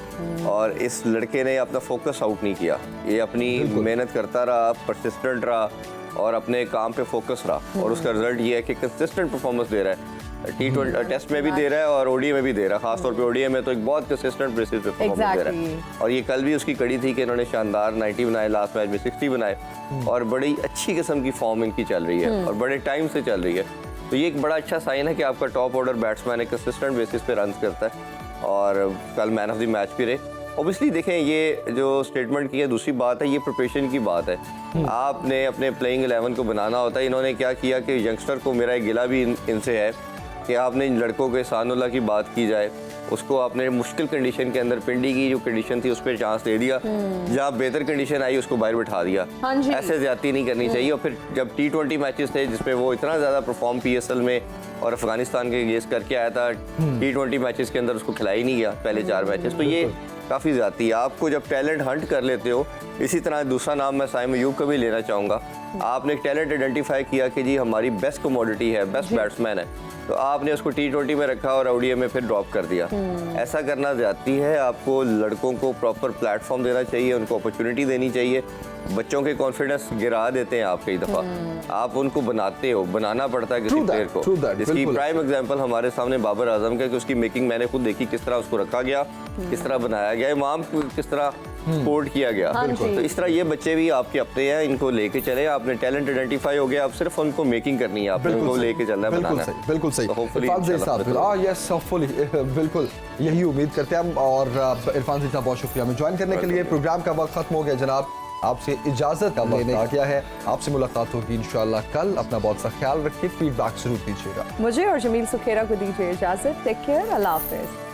और इस लड़के ने अपना फोकस आउट नहीं किया, ये अपनी मेहनत करता रहा, परसिस्टेंट रहा और अपने काम पे फोकस रहा और उसका रिजल्ट ये है कि कंसिस्टेंट परफॉर्मेंस दे रहा है। T20 टेस्ट में भी दे रहा है और ओडीआई में भी दे रहा है, खासतौर पे ओडीआई में तो एक बहुत कंसिस्टेंट बेसिस पे परफॉर्मेंस दे रहा है। और ये कल भी उसकी कड़ी थी कि इन्होंने शानदार 90 बनाए, लास्ट मैच में 60 बनाए और बड़ी अच्छी किस्म की फॉर्म इनकी चल रही है और बड़े टाइम से चल रही है। तो ये एक बड़ा अच्छा साइन है कि आपका टॉप ऑर्डर बैट्समैन एक कंसिस्टेंट बेसिस पे रन करता है और कल मैन ऑफ द मैच भी रहे। ऑब्वियसली देखें, ये जो स्टेटमेंट की है दूसरी बात है, ये प्रिपरेशन की बात है। आपने अपने प्लेइंग 11 को बनाना होता है। इन्होंने क्या किया कि यंगस्टर को, मेरा एक गिला भी इनसे है कि आपने इन लड़कों के सानुल्लाह की बात की जाए, उसको आपने मुश्किल कंडीशन के अंदर, पिंडी की जो कंडीशन थी उस पर चांस दे दिया, जहाँ बेहतर कंडीशन आई उसको बाहर बिठा दिया। ऐसे ज्यादती नहीं करनी चाहिए। और फिर जब T20 मैचेस थे जिसमें वो इतना ज़्यादा परफॉर्म PSL में और अफगानिस्तान के अगेंस्ट करके आया था, T20 मैचेस के अंदर उसको खिलाया ही नहीं गया पहले 4 मैचेस, तो ये काफ़ी ज़्यादती है। आपको जब टैलेंट हंट कर लेते हो, इसी तरह दूसरा नाम मैं साइम अयूब का भी लेना चाहूँगा। आपने एक टैलेंट आइडेंटिफाई किया कि जी हमारी बेस्ट कमोडिटी है, बेस्ट बैट्समैन है, तो आपने उसको T20 में रखा और ODI में फिर ड्रॉप कर दिया। ऐसा करना ज्यादती है। आपको लड़कों को प्रॉपर प्लेटफॉर्म देना चाहिए, उनको अपॉर्चुनिटी देनी चाहिए। बच्चों के कॉन्फिडेंस गिरा देते हैं आप कई दफा, आप उनको बनाते हो, बनाना पड़ता है किसी प्लेयर को। जिसकी प्राइम एग्जांपल हमारे सामने बाबर आजम का, कि उसकी मेकिंग मैंने खुद देखी, किस तरह उसको रखा गया, किस तरह बनाया गया, इमाम को किस तरह सपोर्ट किया गया। तो इस तरह ये बच्चे भी आपके अपने हैं, इनको लेके चले। आपने टैलेंट आइडेंटिफाई हो गया, आप सिर्फ उनको मेकिंग करनी है, आप उनको लेके चलना है, बनाना है। बिल्कुल सही। बिल्कुल यही उम्मीद करते हैं हम। और इरफान जी का बहुत शुक्रिया हमें ज्वाइन करने के लिए। प्रोग्राम का वक्त खत्म हो गया जनाब, आपसे इजाजत लेने आ गया है। आपसे मुलाकात होगी इंशाल्लाह कल। अपना बहुत सा ख्याल रखिए, फीडबैक जरूर दीजिएगा। मुझे और जमील सुखेरा को दीजिए इजाजत। टेक केयर, अल्लाह हाफिज।